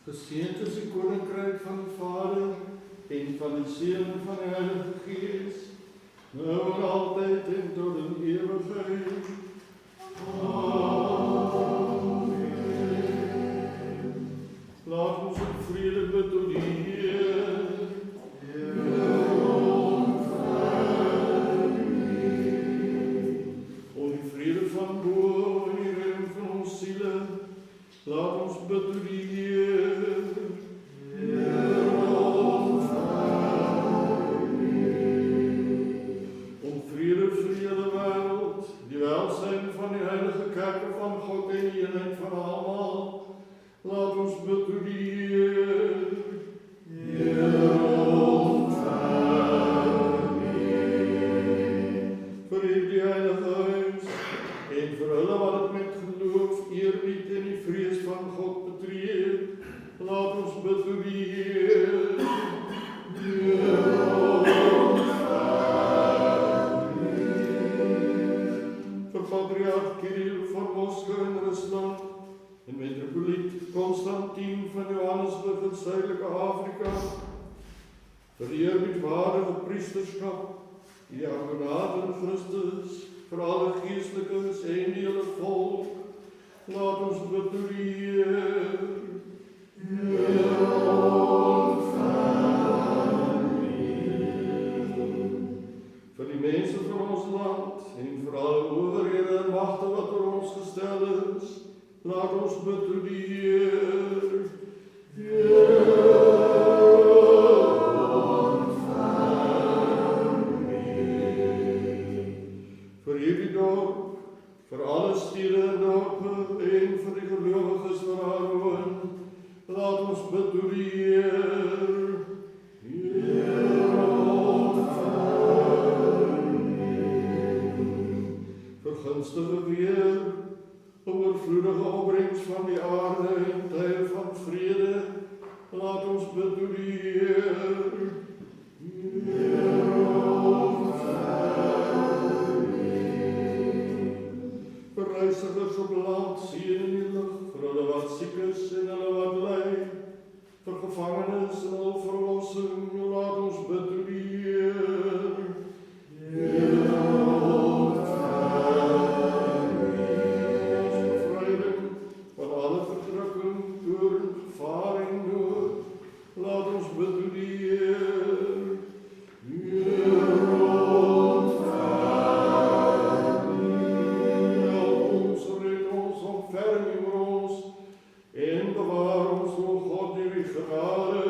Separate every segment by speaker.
Speaker 1: Geseend is die koninkryk van die Vader en van die Seun en van die Heilige Gees, nou en altyd en tot in ewigheid. Amen. Laat ons in vrede bid tot die Heer. Om die vrede van bo en die redding van ons siele, laat ons bid tot die Heer. Om vrede vir die hele wêreld, die welsyn van die heilige kerke van God en die eenheid van almal, laat ons bid tot die Heer. Vir die heilige huis en vir hulle wat het met geloof, eerbied en die vrees van God betree, laat ons bid tot die Heer. Vir Patriarch Kirill van Moskou in Rusland en metropoliet Konstantin van Johannesburg in Suidelike Afrika, vir die eerbiedwaardige priesterskap, die diakonaat in Christus, vir alle geestelikes en die hele volk, laat ons bid tot die Heer. Vir die mense van ons land en vir alle owerhede en magte wat oor ons gestel is, laat ons bid tot die Heer. Vir hierdie dorp, vir alle stede en dorpe en vir die gelowiges wat daar woon, laat ons bid tot die Heer. Vir gunstige weer, oorvloedige opbrengs van die aarde en tye van vrede, laat ons bid tot die Heer. Vir reisigers op land, see en in die lug, vir hulle wat siek is en hulle wat ly, vir gevangenes en hul verlossing, laat ons bid tot die Heer. Bevryding van alle verdrukking, toorn, gevaar en nood, laat ons bid tot die Heer. En bewaar ons, o God, deur die genade.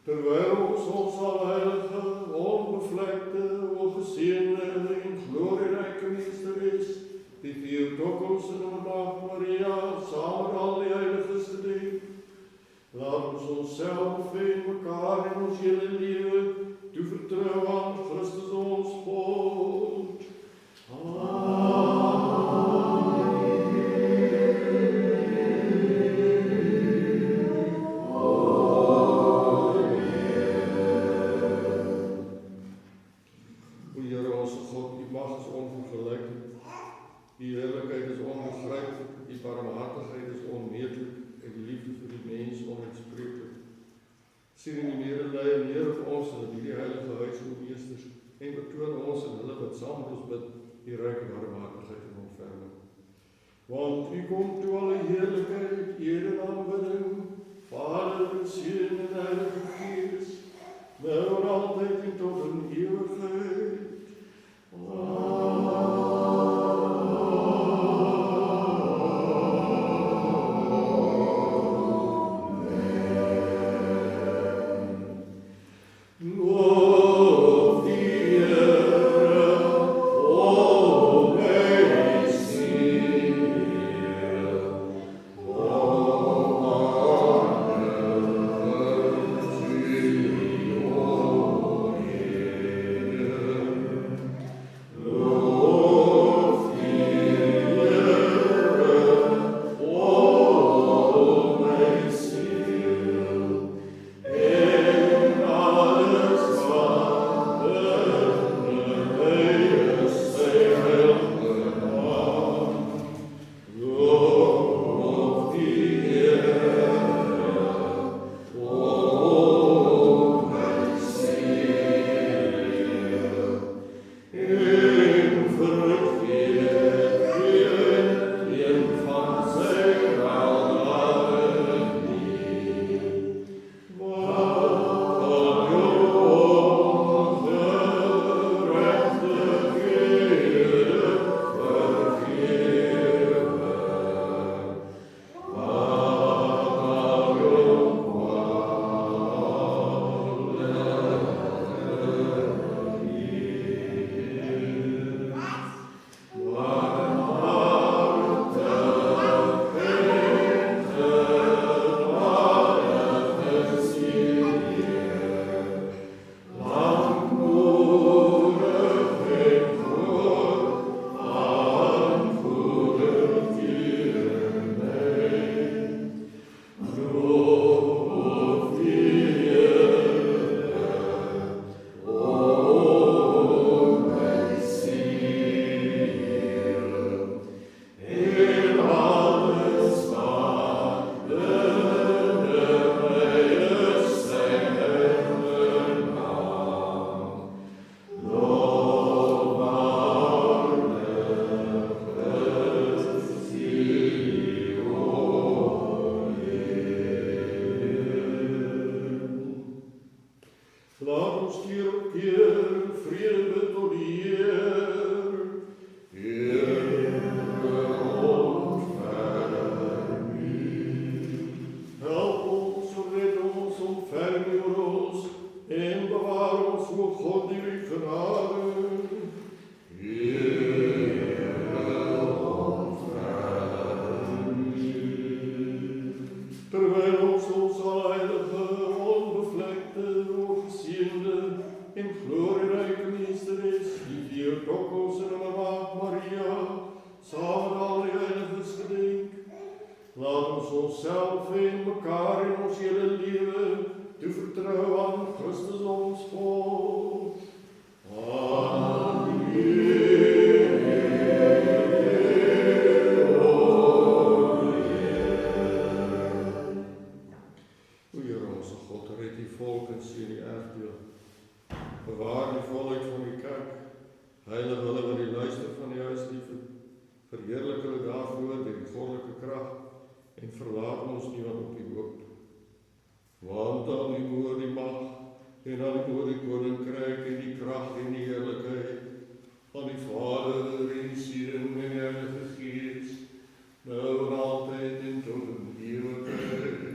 Speaker 1: Terwyl ons alheilige, onbevlekte, ongeseënde en glorieryke meester is, die Theotokos en Maagd Maria, saam met al die heiliges gedenk, laat ons onsself en mekaar en ons hele lewe toevertrou aan Christus ons God. O Here onze God, die mag is onvergelyk, die heerlikheid is onbegryplik, die barmhartigheid is onmeetlik en die liefde vir die mens onuitspreeklik. Sien in die medelee neer op ons en die heilige huis en meesters en betoon ons en hulle wat saam met ons bid, die ryke barmhartigheid en ontferming. Want u kom toe alle heerlikheid, eer en aanbidding, Vader en Seun en Heilige Gees, nou en altyd en tot in ewigheid. keer op keer vrede betonier. Heer, ontferm u. Help ons, red ons, ontferm u ons en bewaar ons voor God die uw genade. Terwijl ons heilige, onbevlekte, ongeziende en glorierijke meester is, die Theotokos en de Maagd Maria, samen al die heiliges gedenk, laat ons onszelf en mekaar in ons hele leven toevertrouwen aan Christus ons God. Bewaar die volheid van die kerk, heilig hulle wat die luister van die huisliefde, verheerlik hulle daarvoor deur die goddelike krag, en verlaat ons nie wat op die hoop. Want aan die Moor die mag, en aan die Moor die koninkryk, en die krag en die heerlikheid, van die Vader en die Seun en die Heilige Gees, nou en altyd en tot in ewigheid.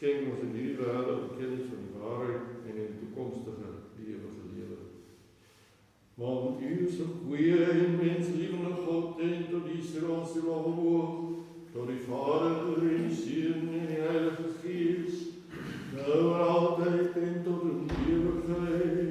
Speaker 1: Schenk ons in hierdie wêreld die kennis van die waarheid en in die toekomstige ewige lewe. Want U is 'n goeie en menslievende God en tot U is ons hoog, tot die Vader en die Seun en die Heilige Gees, nou en altyd en tot in ewigheid.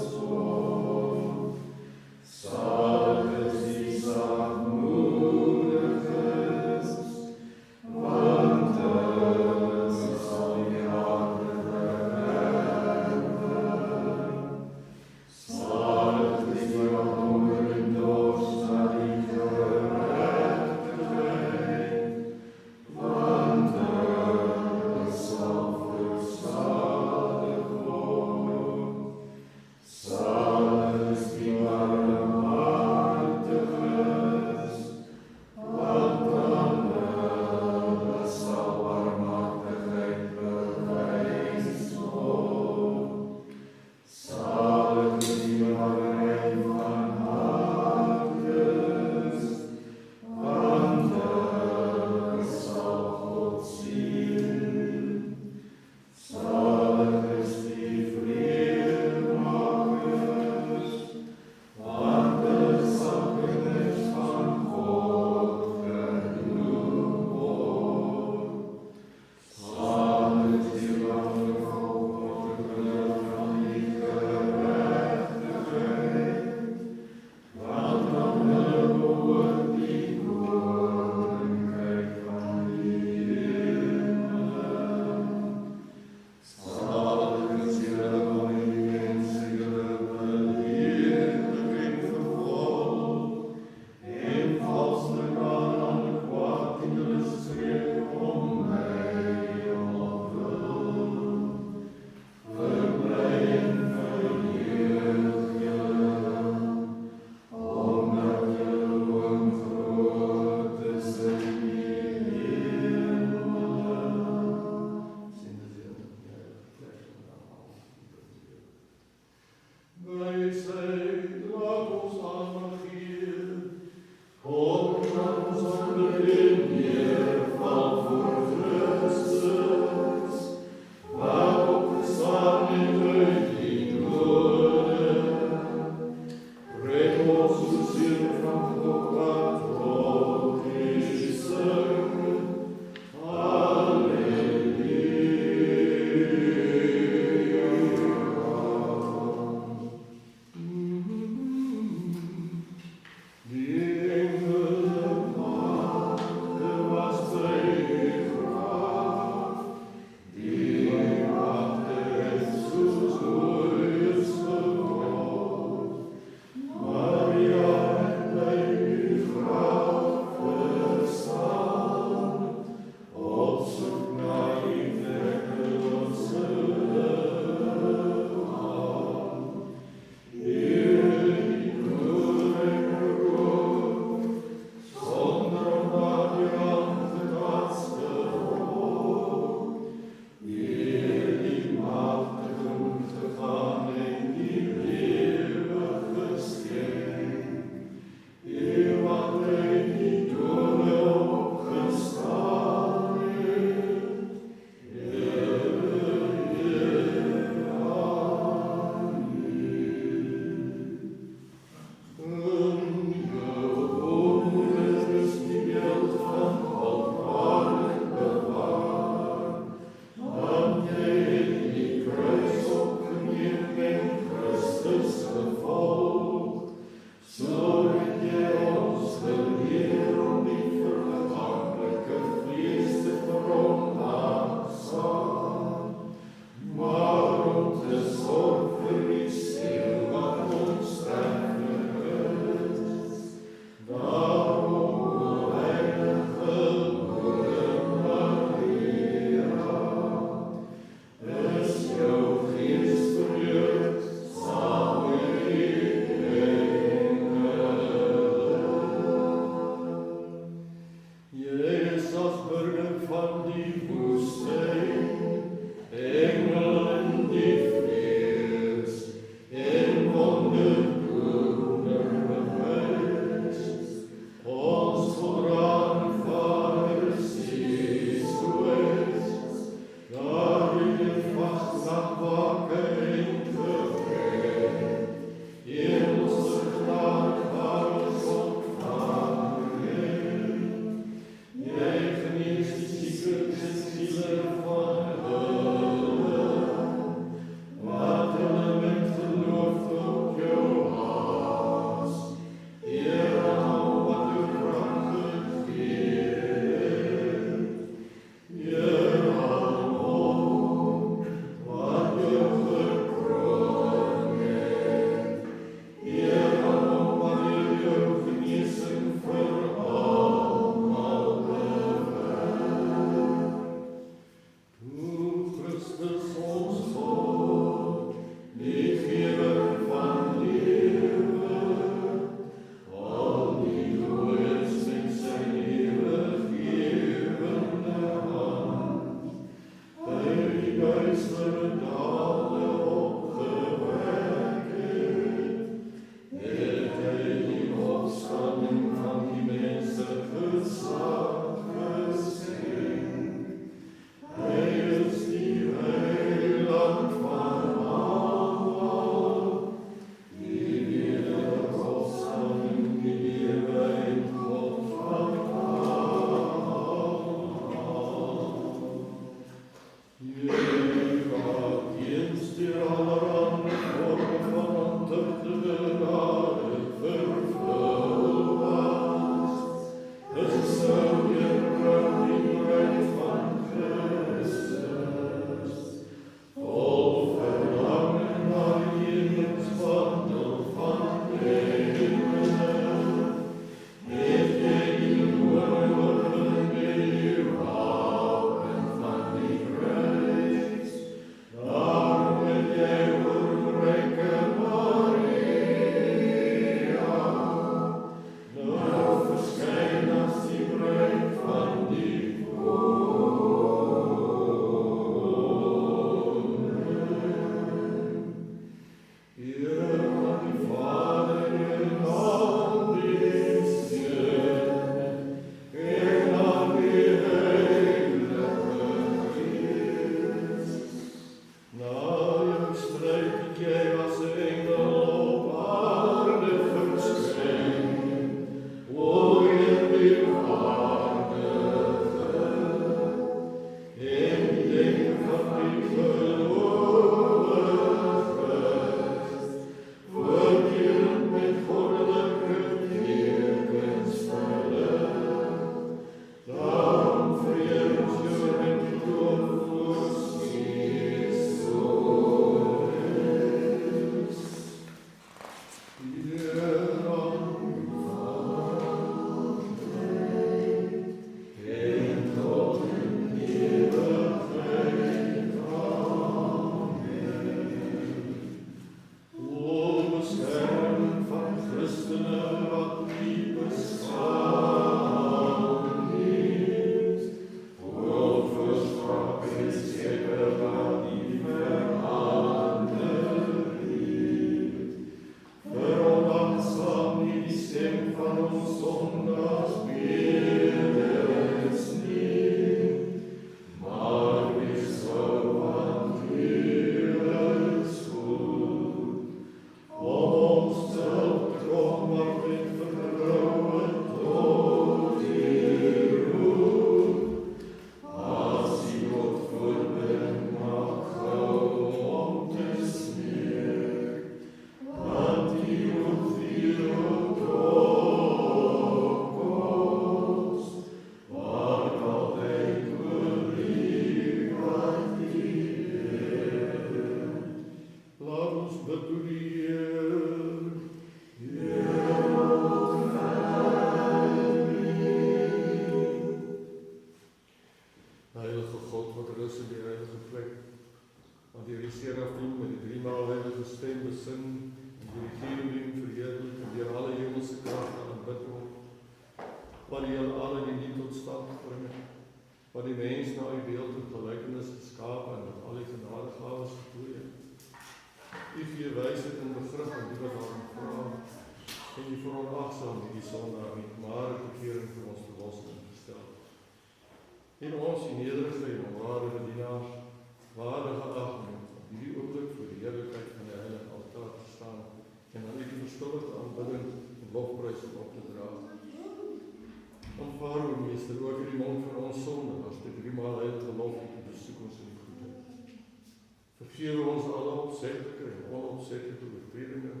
Speaker 1: Vergewe ons alle opzettelijke en onopzettelijke overtredingen.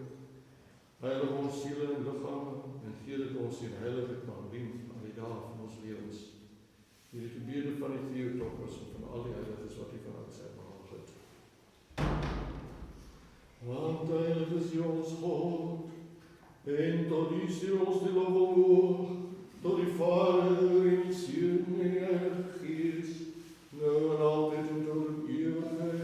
Speaker 1: Heilig ons zielen en lichamen en geef het ons in heiligheid mag dienen aan die dagen van ons levens. Die de gebieden van die Theotokos en van al die heiligen wat die vanuit zijn behandeld. Want heilig is die ons God en tot die stuur ons die lof omhoog, tot die Vader en die Zoon en die Heilige Geest, nu en altijd en tot een eeuwigheid.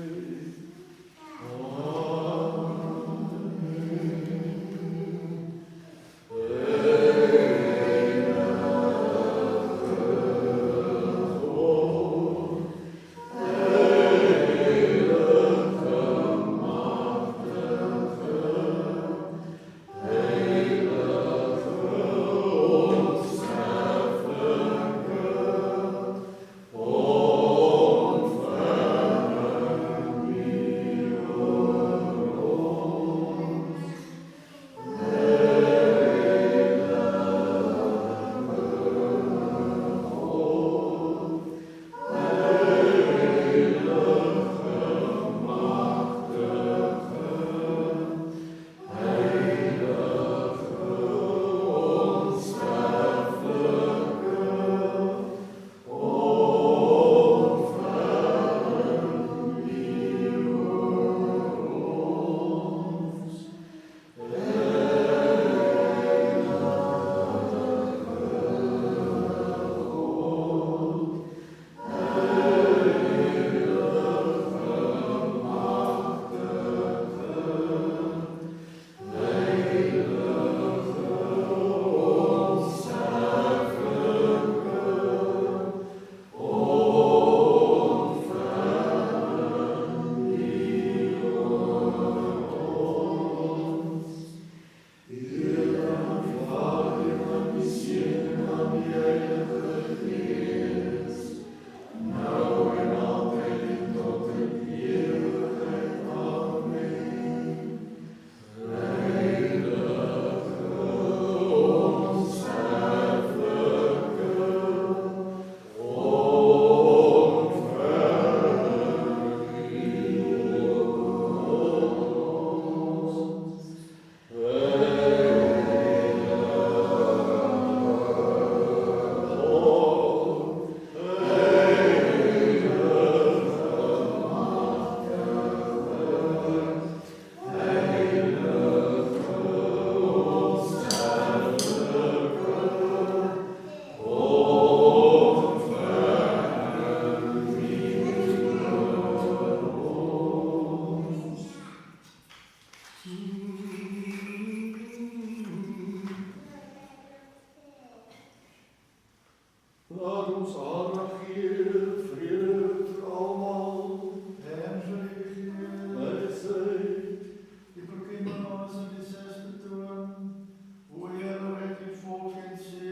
Speaker 2: Volgens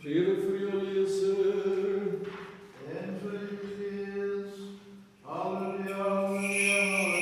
Speaker 1: Vrede vir julle lese.
Speaker 2: En vir die Gees. Halleluja, halleluja,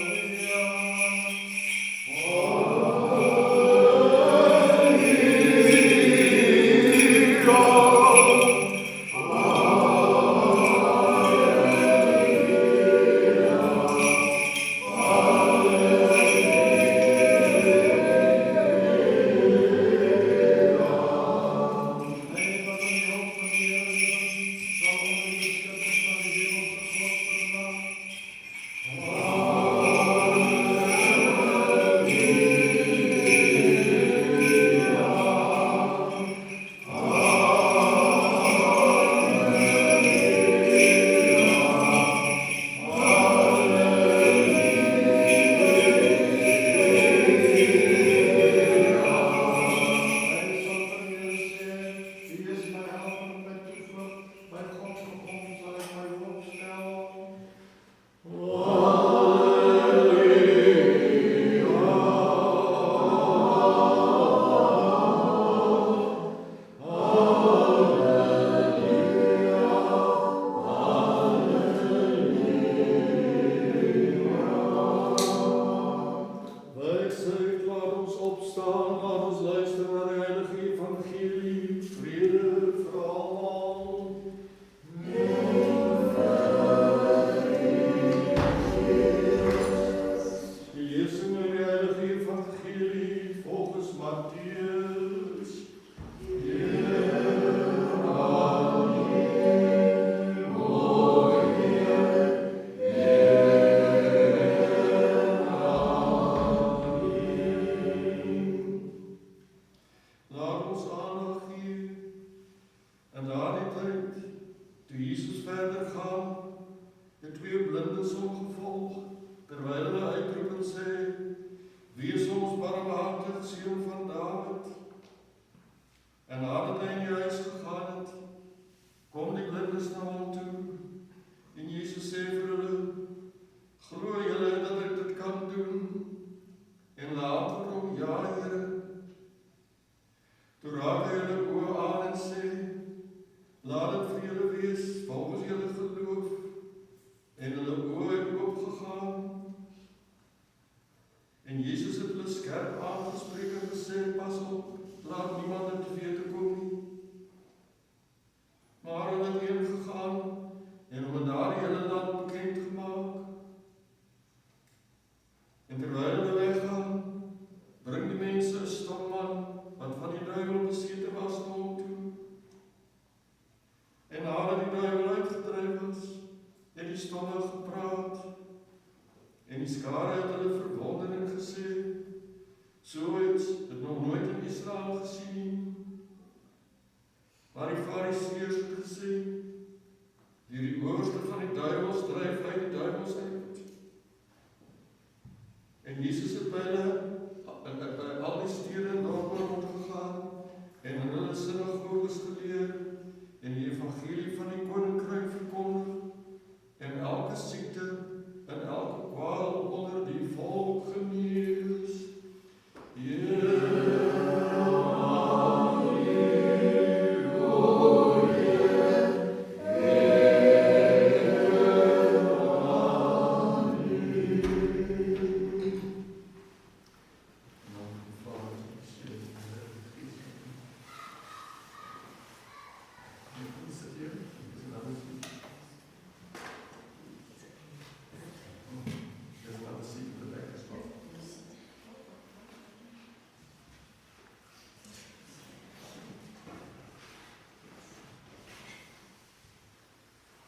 Speaker 1: En die skare het hulle verwondering fariseërs het gesê, die oorste van die duiwels dryf uit die duiwels uit. En Jesus het by al die stede en dorpe rondgegaan en in hulle sinagoges geleer en die evangelie van die koninkryk verkondig en elke siekte en elke kwaal onder die volk genees.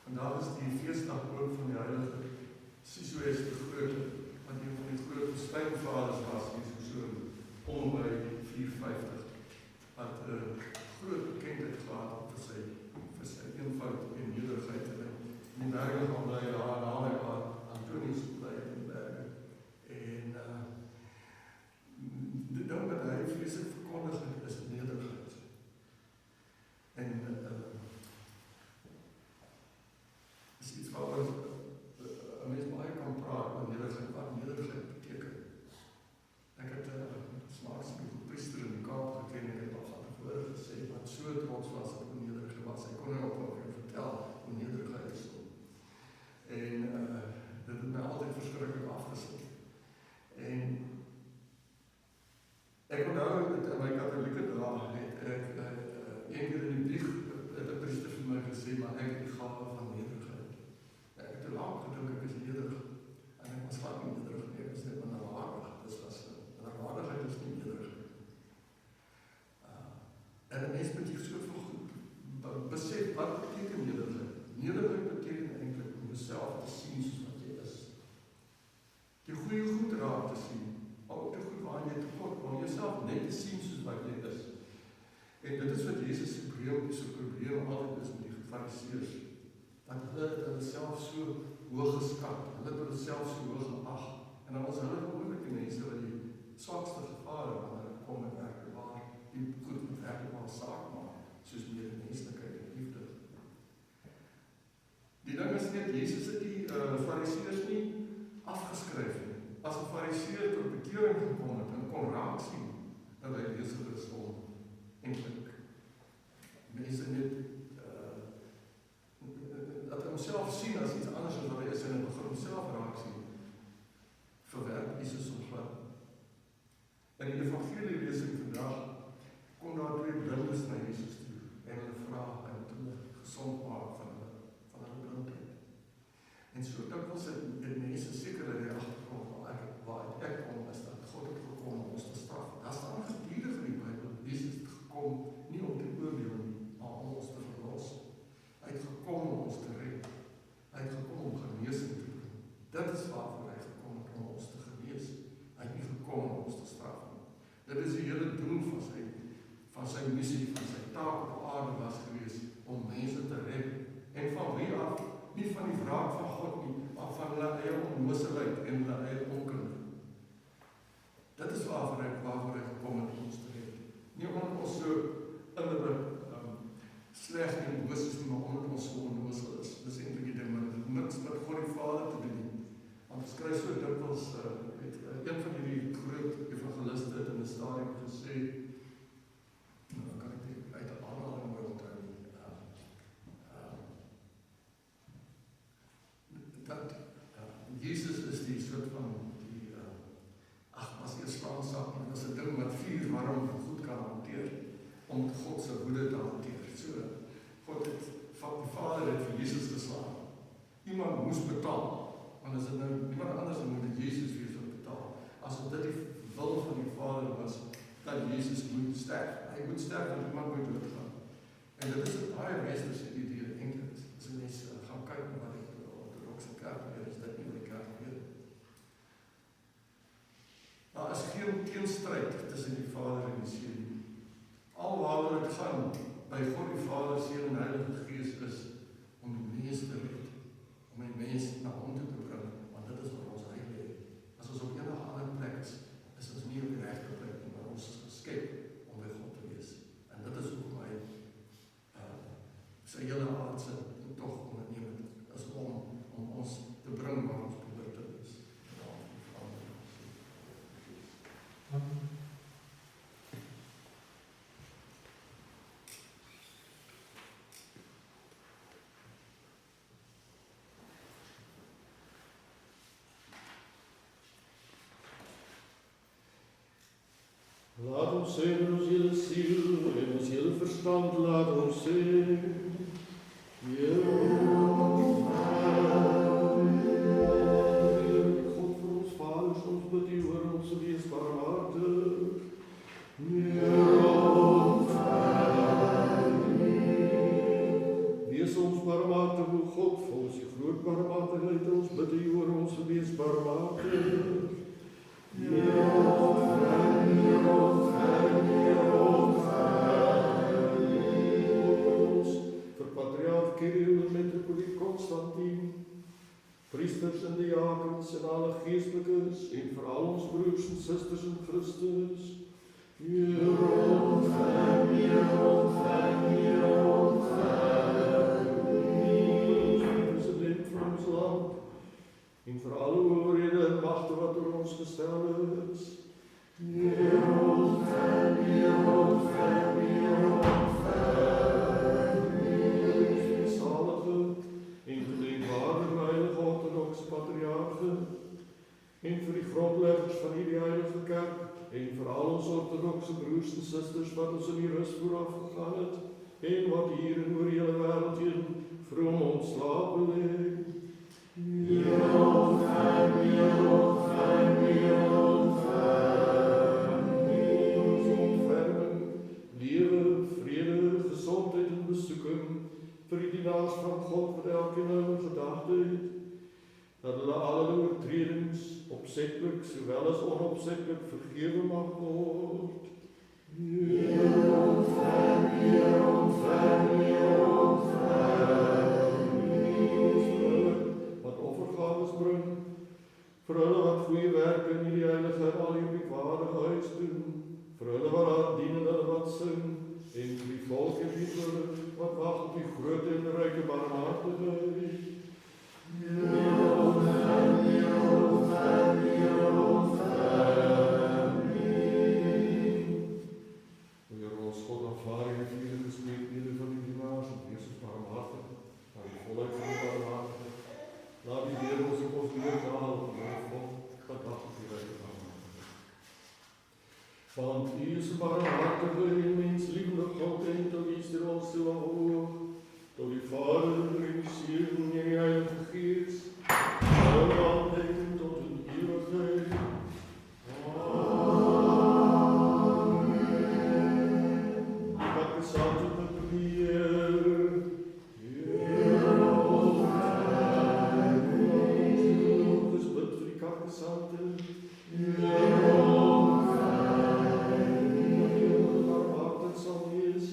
Speaker 1: Vandaag is die feestdag ook van die heilige Sisoes die Grote, wat een van die groot woestynvaders was, hier so om by 450, wat groot bekendheid gehad vir sy eenvoud en nederigheid en die berge gaan bly, daar hy waar Antonius bly in die berge. En die ding wat hy vreeslik verkondig het, is nederigheid. En is iets wat ons 'n mens baie kan praat oor nederigheid, wat nederigheid beteken. Ek het snaaks met 'n priester in die Kaap geken en ek het al van tevore gesê wat so trots was op hoe nederig hy was. Hy kon nie op vertel hoe nederig hy is. En dit het my altyd verskriklik afgesit. En ek onthou dat in my katholieke dae het ek een keer in die brief het 'n priester vir my gesê, maar ek het die gawe van nederigheid. Ek het te lank gedink ek is nederig. En ek was glad nie nederig nie, ek is net minderwaardig. Minderwaardigheid is nie nederigheid. En 'n mens moet hier soveel goed besef wat beteken nederigheid. Nederigheid beteken eintlik om jouself te sien soos wat jy is. Die goeie goed raak te sien, maar ook die goed waarin jy tekort kom, om jouself net te sien soos wat jy is. En dit is wat Jesus se probleem altyd is met die fariseërs. Dat hulle self so hoog geskat, hulle het hulle self so hoog geag. En dan was hulle gewoonlik die mense wat die swakste gevare wanneer hulle kom en werk waar die goed met werk waar saak maak, soos medemenslikheid en liefde. Die ding is net, Jesus het die fariseërs nie afgeskryf nie. As 'n fariseer tot bekering gekom het en kon raak sien, dat hy besig is om eintlik mense net dat hy homself sien as iets anders as wat hy is en hy begin homself raak sien, verwerp Jesus om glad. In die evangelie lesing vandag kom daar 2 blindes na Jesus toe en hulle vra en hulle gesond maak van hulle blindheid. En so dikwels het mense seker dat hy agterkom waar ek kom is dat God het gekom om ons te straf. Daar staan gedurig in die Bybel, Jesus het gekom nie om te oordeel nie, maar om ons te verlos. Hy het gekom om ons te red. Hy het gekom om genesing te bring. Dit is waarvoor hy gekom het, om ons te genees. Hy het nie gekom om ons te straf nie. Dit is die hele doel van sy missie, van sy taak op aarde was gewees, om mense te red. En van wie af? Nie van die wraak van God nie, maar van hulle eie onnoosheid en hulle eie onkunde. Dit is waarvoor hy gekom het om ons te red. Nie omdat ons so innerlik sleg en boos is, maar omdat ons so onnoosel is. Dis eintlik die ding, maar dit niks met God die Vader te doen nie. Want ons kry so dikwels, een van die groot evangeliste het in 'n stadium gesê, nou kan ek dit uit 'n aanhaling moet onthou nie, dat Jesus is die soort van die, as jy 'n slaansak, en dis 'n ding wat vuur warm goed kan hanteer, om God se woede te hanteer. So, God het, die Vader het vir Jesus geslaan. Iemand moes betaal, want as dit nou niemand anders dan moet Jesus wees wat betaal. As dit die wil van die Vader was, dat Jesus moet sterf. Hy moet sterf en iemand moet doodgaan. En dit is 'n baie westerse idee, eintlik. As jy mens gaan kyk na wat die ortodokse kerk leer, is dit nie wat die kerk leer. Daar is geen teenstryd tussen die Vader en die Seun. Alwaar dit gaan, by God die Vader, Seun en Heilige Gees is om die mens te red, om die mens na hom toe te bring, want dit is waar ons heil lê. As ons op enige ander plek is ons nie op die regte plek nie, maar ons is geskep om by God te wees. En dit is ook my sy hele aardse tog onderneem het, is om ons te bring waar ons behoort te wees. Laat ons sê in ons hele siel, in ons hele verstand, laat ons sê, Heer, God vir ons vaders, ons bid U, hoor ons wees barmhartig. Heer, wees ons barmhartig, o God, vir ons die groot barmhartigheid, ons bid U, hoor ons wees barmhartig. Vir Patriarch Kirill en Metropoliet Konstantin, priesters en diakens en alle geestelikes en vir al ons broers en susters in Christus. President van ons land en vir alle owerhede en magte wat oor ons gestel is. Salige en gedenkwaardige heilige ortodokse patriarge en vir die grondleggers van hierdie heilige kerk en vir al ons ortodokse broers en susters wat ons in die rus vooraf gegaan het en wat hier en oor die hele wêreld heen vroom ontslaap lê. Gesondheid en besoeking vir die dienaars van God wat elkeen hulle gedagte het, dat hulle al hulle oortredings opsetlik sowel as onopsetlik vergewe mag word. Wat offergawe bring, vir hulle wat goeie werke in hierdie heilige en al hierdie waardige huis doen, vir hulle wat daar dien en hulle wat sing, en die volk en die wat wag op die groot en ryke barmhartigheid. Heer ons God aanvaar en vierde gespreeknede van die dienaars en wees ons barmhartig, aan die volheid van die barmhartigheid. Laat die Heer ons op ons neerdaal, en God wat wag op die ryke barmhartigheid. Want U is barmhartige en menslievende God en tot U stuur ons toe omhoog, tot die Vader en die Seun en die Heilige Gees, alle en tot in eeuwigheid. Wat gesaamd het met die Heer, ons bid vir die kampgesaamde, sal wees,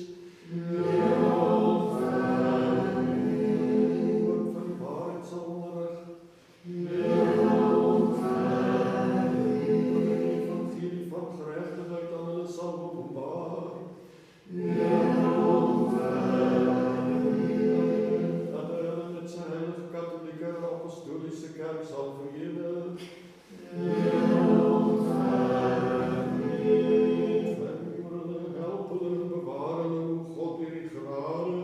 Speaker 1: van die waarheid sal onderrig, evangelie van gerechtigheid aan hulle sal openbaar, dat hulle met sy heilige katholieke en apostoliese kerk sal verenig, bewaar hulle, o God, deur die genade.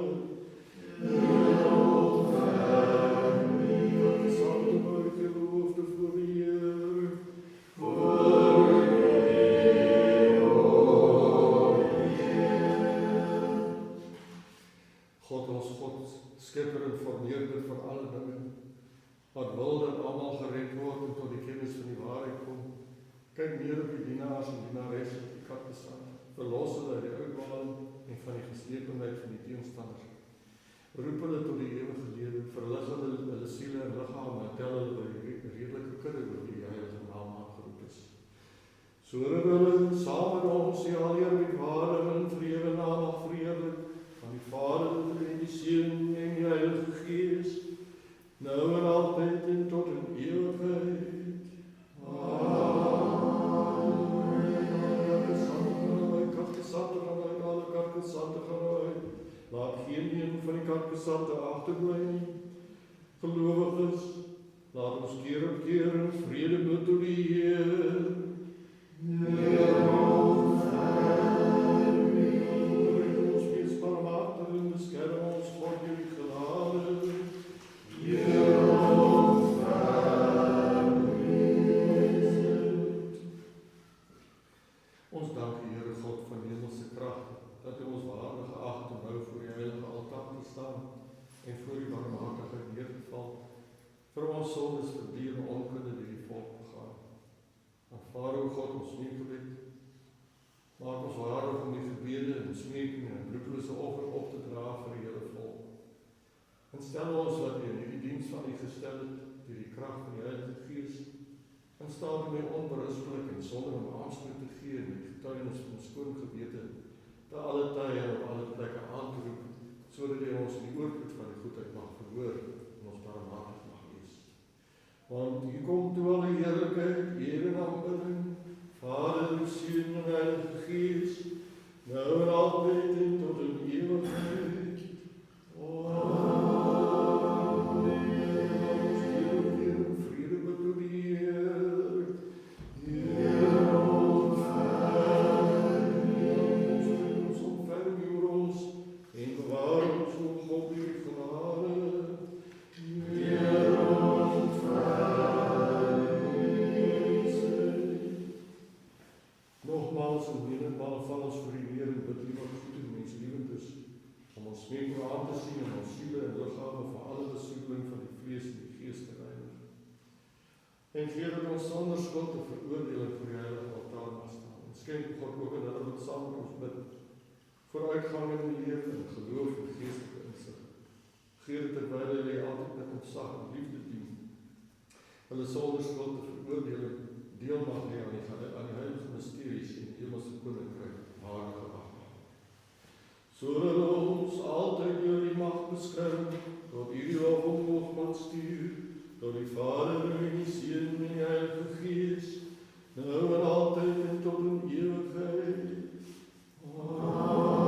Speaker 1: Saam buig die behoefte voor die Heer. God, ons God, skepper en vermeerder van alle dinge, wat wil dat almal gered word en tot die kennis van die waarheid kom. Kyk neer op die dienaars en dienares op die kampgesaamde. Verlos hulle uit die uitwaling en van die geslepenheid van die teenstanders. Roep hulle tot die ewige lewe, verlig hulle siele en liggame, en tel hulle by die redelike kudde oor die heilige naam aangeroep is. Sodat hulle saam met ons die alheer met waarde en vrede naam mag verheerlik, kerkgesandte gaan uit. Laat geen een van die kerkgesandte agterbly nie. Gelowiges, laat ons keer op keer in vrede bid tot die Heer. Ons wees barmhartig en beskerm ons God deur die genade. Ons dank die Here God van hemelse kragte, dat hy ons waardig geag om nou voor die heilige altaar te staan en voor die barmhartigheid neer te val, vir ons sondes verdien en onkunde deur die volk begaan. Aanvaar o God ons smeekgebed, maak ons waardig om die gebede en smeeking en bloedlose offer op te dra vir die hele volk. En stel ons wat u in die diens van u gestel het, deur die krag van die Heilige Gees, en staan u my onberispelik en sonder om aanspreek te gee en die getuienis van skoon gewete te alle tye en op alle plekke aan te roep, sodat hy ons in die oorvloed van die goedheid mag verhoor en ons barmhartig mag wees. Want hier kom toe al die heerlikheid, eer en aanbidding, Vader, Seun en Heilige Gees, nou en altyd en tot in ewigheid. Amen. Ons keer weer in vrede bid tot die Heer. Heer, ons ontferm oor ons en bewaar ons o God deur die genade. Heer, nogmaals en menigmaal val ons voor die Heer en bid liewer goed en menslievend is, om ons smeeking aan te sien en ons siele en liggame van alle besoedeling van die vlees en die gees te reinig. En gee dat ons sonder skuld te veroordeling voor die heilige altaar mag staan. En skenk God ook in hulle wat saam met ons bid, vooruitgang in die lewe en geloof en geestelike insig. Gee dat terwyl hulle altyd met ontzag en liefde dien, hulle sonder skuld te veroordeling deel mag hê aan die heilige mysteries en die hemelse koninkryk waardig geag mag. Sodat ons altyd deur die mag beskerm, tot u die lof en hoog mag stuur, tot die Vader en die Seun en die Heilige Gees, nou en altyd en tot in ewigheid.
Speaker 2: Amen.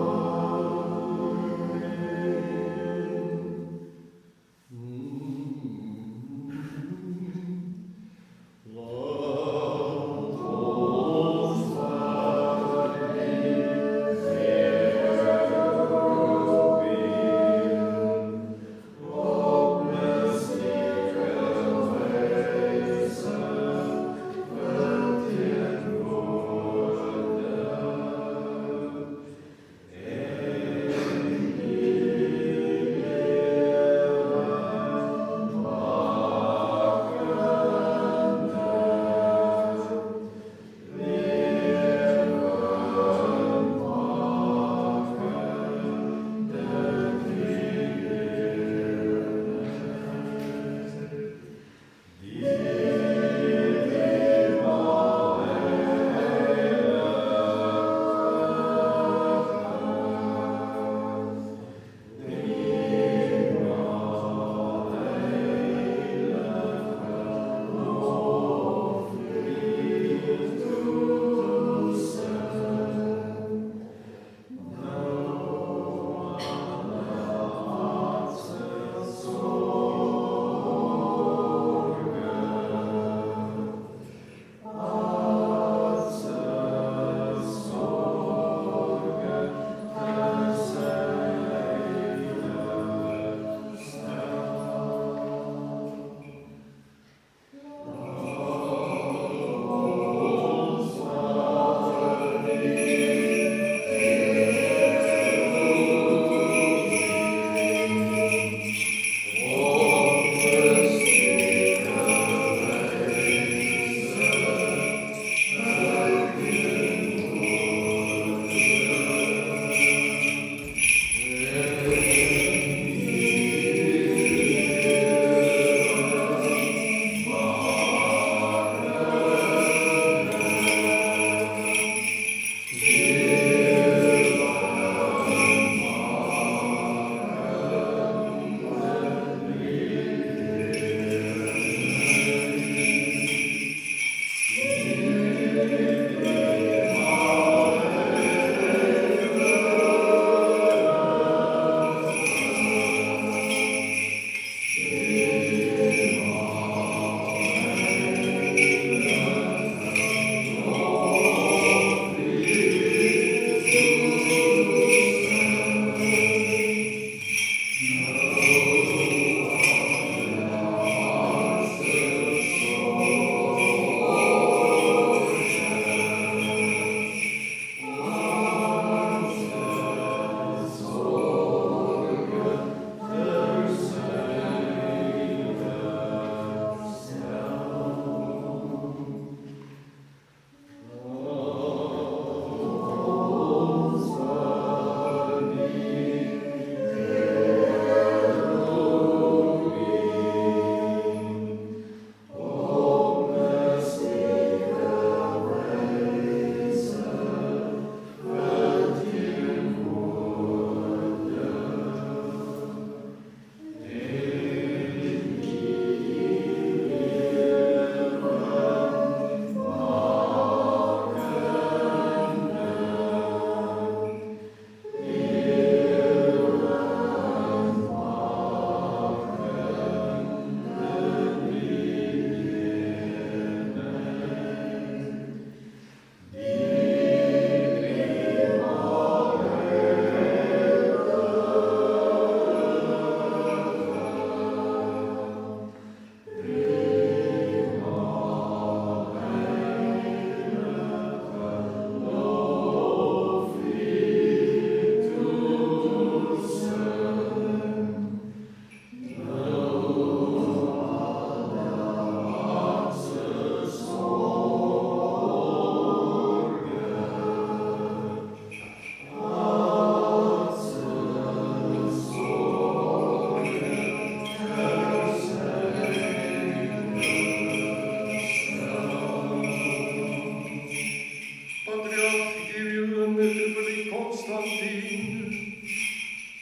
Speaker 1: Constantijn.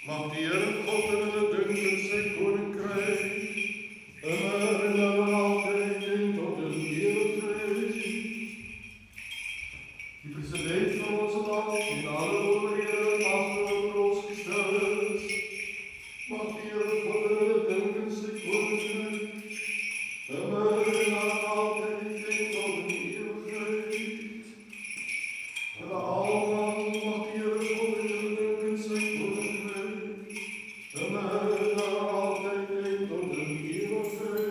Speaker 1: Mag die Heer God in hulle dunkel sy koninkryk, immer en altyd en tot in ewigheid. Die president van ons land en alle owerhede en magte oor ons gestel is, mag die Heer God in hulle dunkel sy koninkryk, immer en altyd en tot in ewigheid. Hulle almal mag die Heer God in hulle dunkel sy koninkryk, immer en altyd en tot in ewigheid.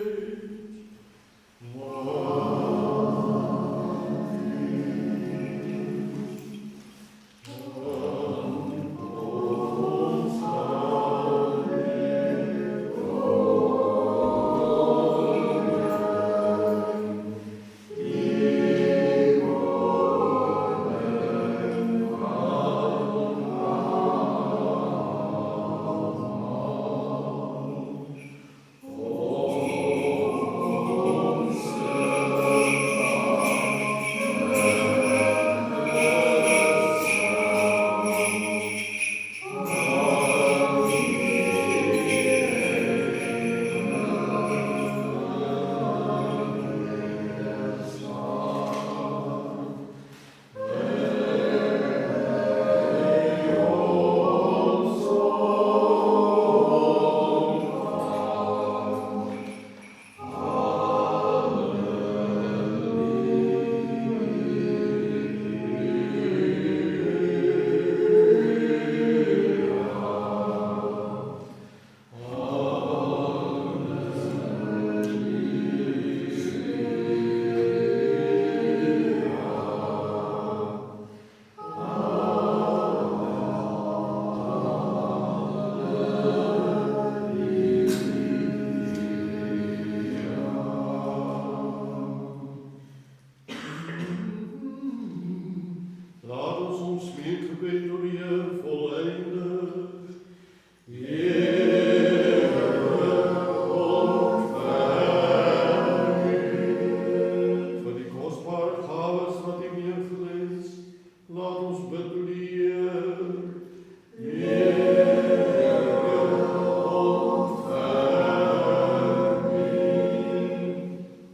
Speaker 1: Laat ons ons smeekgebed tot die Heer voleindig. Heere, ontferm U. Vir die kosbare gawes wat U neergelê, laat ons bid tot die Heer. Heere, ontferm U.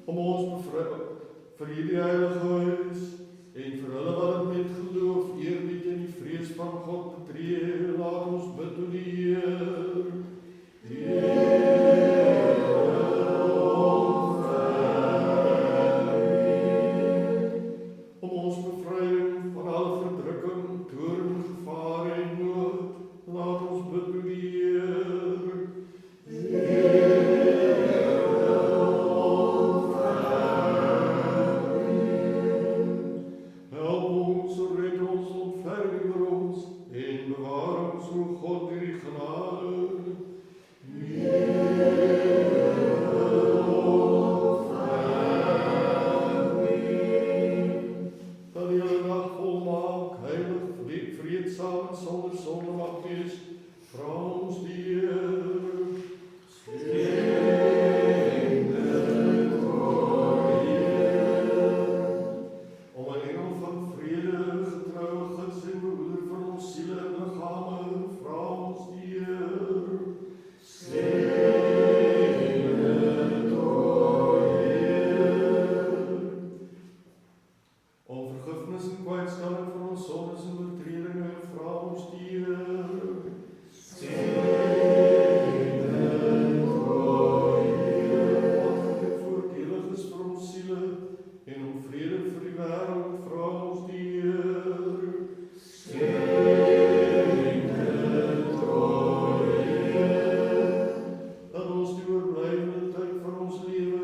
Speaker 1: Om ons vir hierdie heilige huis en vir hulle wat het met geloof, eerbied en die vrees van God betree, laat ons bid tot die Heer. Heere, ontferm U. Om ons bevryding van alle verdrukking, toorn, gevaar en nood, laat ons bid tot die Heer. Help ons, red ons, ontferm U oor ons en bewaar ons, o God, deur die genade. Dat die hele dag volmaak, heilig, vreedsaam en sonder sonde mag wees, vra ons die Heer. Om 'n engel van vrede, getroue gids en behoeder van ons siele en liggame, vra ons die Heer. Om vergifnis en kwytstelling van ons sondes en oortredinge, vra ons die Heer. Wat voordelig is vir ons siele en om vrede vir die wêreld, vra ons die Heer. Dat ons die oorblywende tyd van ons lewe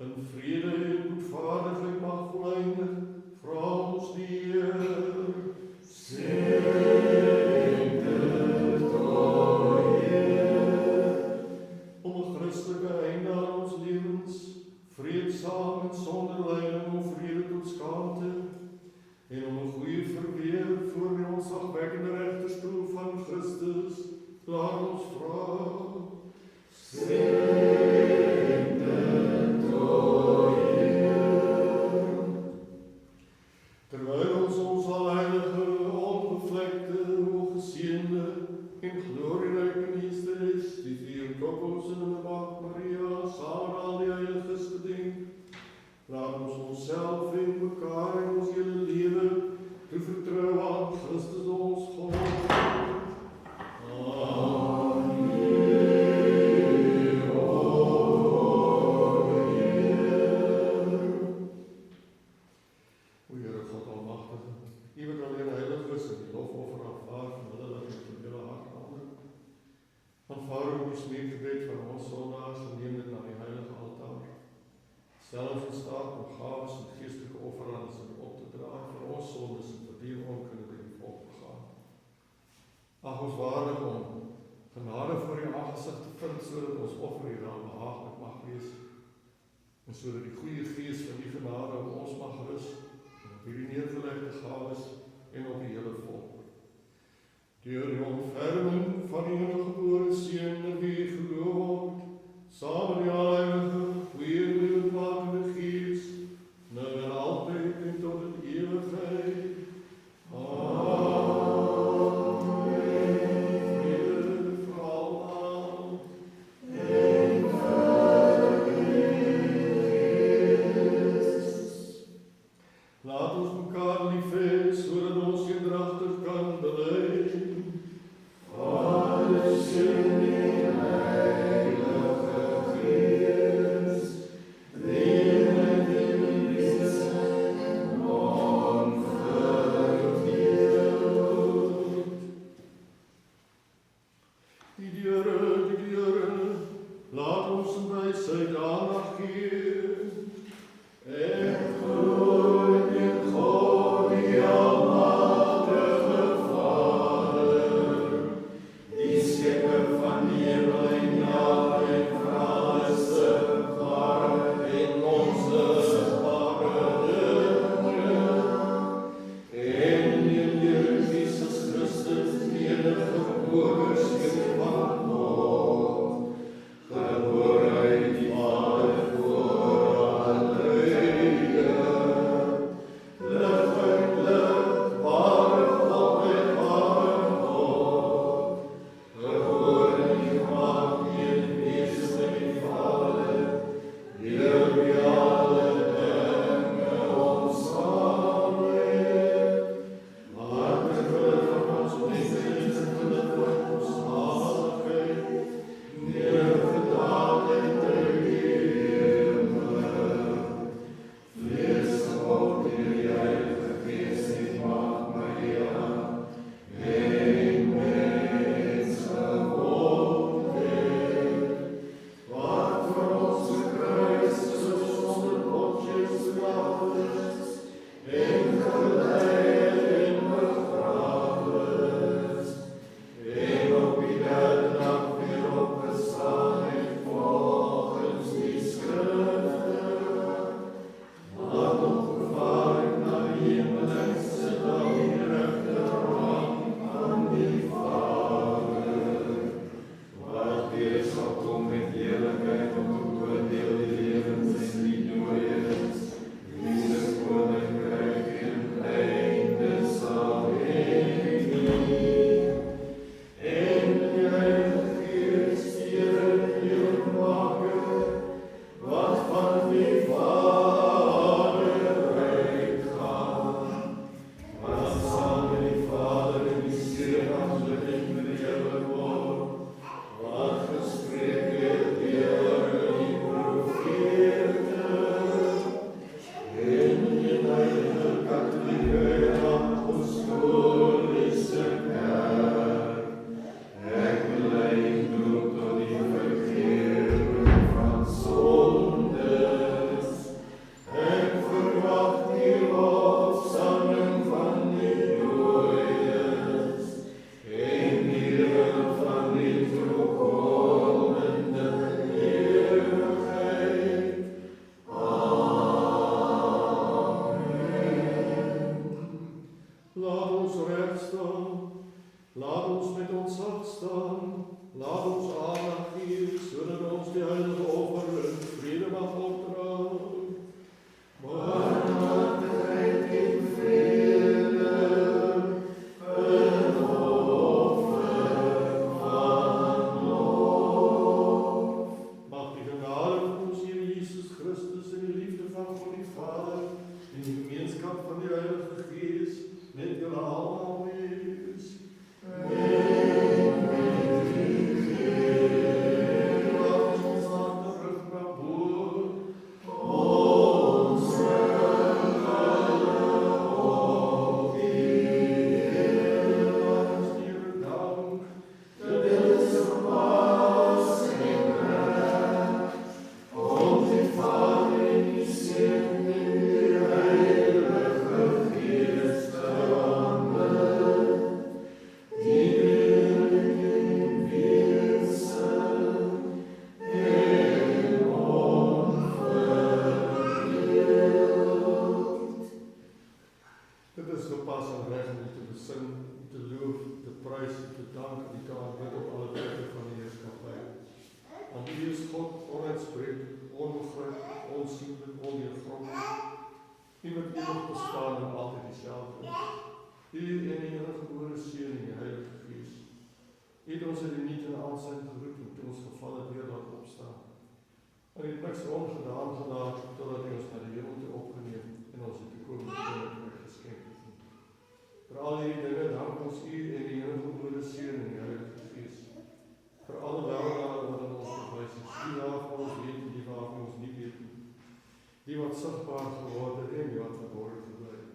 Speaker 1: in vrede en goedvaardigheid mag voleindig, vra ons die Heer. geseende en glorierijke meesteres, die vier koppels in de maagd Maria, samen al die heiliges gedenk. Laat ons onszelf en mekaar en ons hele leven te vertrouwen aan Christus ons God. Stel ons in staat om gaves en geestelike offerandes op te dragen voor ons zondes en vir die onkunde die volk begaan. Ag ons waardig om genade voor die aangesig te vind, sodat ons offer hier aan behaaglik mag wees, en sodat die goeie gees van die genade op ons mag rus, en op hierdie neergelegde gaves en op die hele volk. Deur die ontferming van die eniggebore Seun, in wie geloof word, saam met die Heilige, goeie lewendmakende Gees, nou en altyd en tot in ewigheid. Amen. Vrede vir almal. En vir Christus. Laat ons mekaar lief hê, sodat ons eendragtig kan bely. Vader, Seun en
Speaker 2: Barmhartigheid en vrede,
Speaker 1: prys en te dank en te aanbid op alle plekke van die heerskappy. Want U is God, onuitspreeklik, onbegrip, onsienlik, ondeurgrondlik. U wat ewig bestaan en altyd dieselfde is. U en die eniggebore Seun en die Heilige Gees. U het ons uit die niet en aansijn geroep en toe ons gevallen weer laat opstaan. En U het niks ongedaan gelaat totdat U ons naar die hemel toe opgeneem en ons die toekomende koninkryk geskenk het. Vir al hierdie dinge dank ons U en die eniggebore Seun en die Heilige Gees. Vir alle weldaden wat in ons bewys is. Die waarvan ons weet en die waarvan ons nie weet nie. Die wat sigbaar geword het en die wat verborgen gebly het.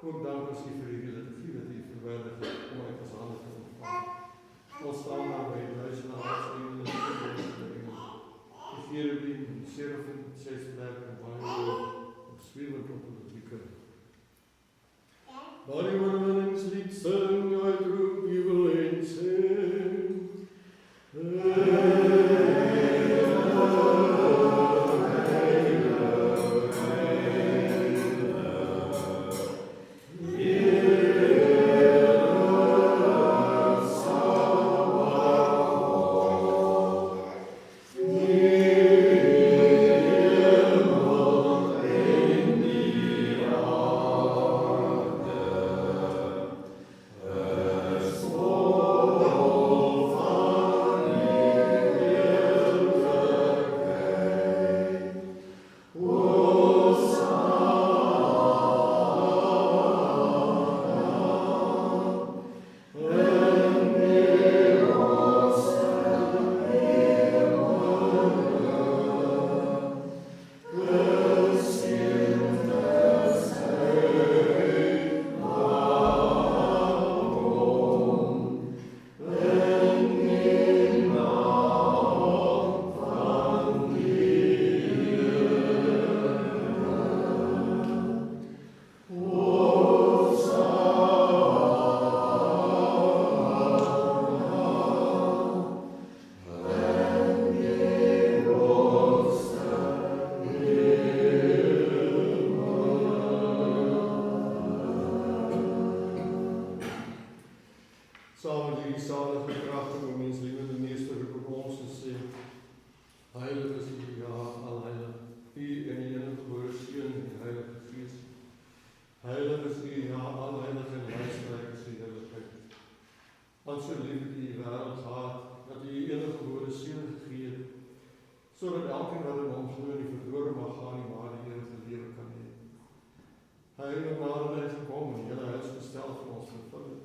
Speaker 1: Ook dank ons U vir die liturgie wat U verwerdig het om uit ons hande te ontvang. Ons staan daar by die luisteraars en die engele. Die Cherubim, die Serafim, die 6 vlerke en baie woord, en swewend op die publieke. Waar die oorwinningslied sing, uitroep, jubel en sing. Saam met die salige kragtige menslievende meester roep ons en sê, Heilig is U, ja, alheilig, U en die eniggebore Seun en die Heilige Gees. Heilig is U, ja, alheilig en luisterryk is U heerlikheid. Want so lief het U die wêreld gehad, dat U U eniggebore Seun gegee het, sodat elkeen wat in Hom glo nie verlore mag gaan nie, maar die ewige lewe kan hê. Hy het nader hy gekom en die hele huis gestel vir ons vervul het.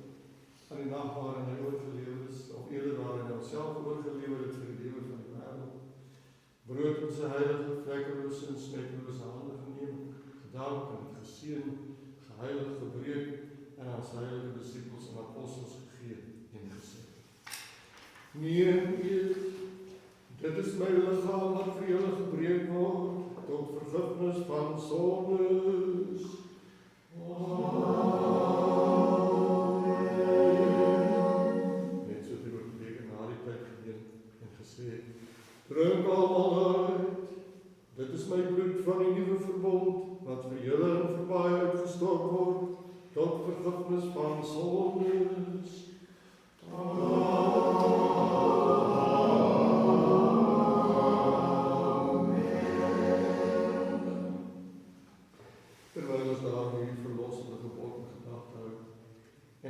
Speaker 1: Aan die nag waarin hy oorgelewe is, of eerder waarin hy homself oorgelewe het vir die lewe van die wêreld. Brood in sy heilige, vlekkelose en smettelose hande geneem, gedank en geseën, geheilig, gebreek en aan sy heilige disippels en apostels gegee en gesê. Neem eet, dit is my liggaam wat vir julle gebreek word, tot vergifnis van sondes. Drink almal uit, dit is my bloed van die nuwe verbond, wat vir julle en vir baie uitgestort word, tot vergifnis van sondes. Terwyl ons daar nu die verlossende gebod in gedagte hou,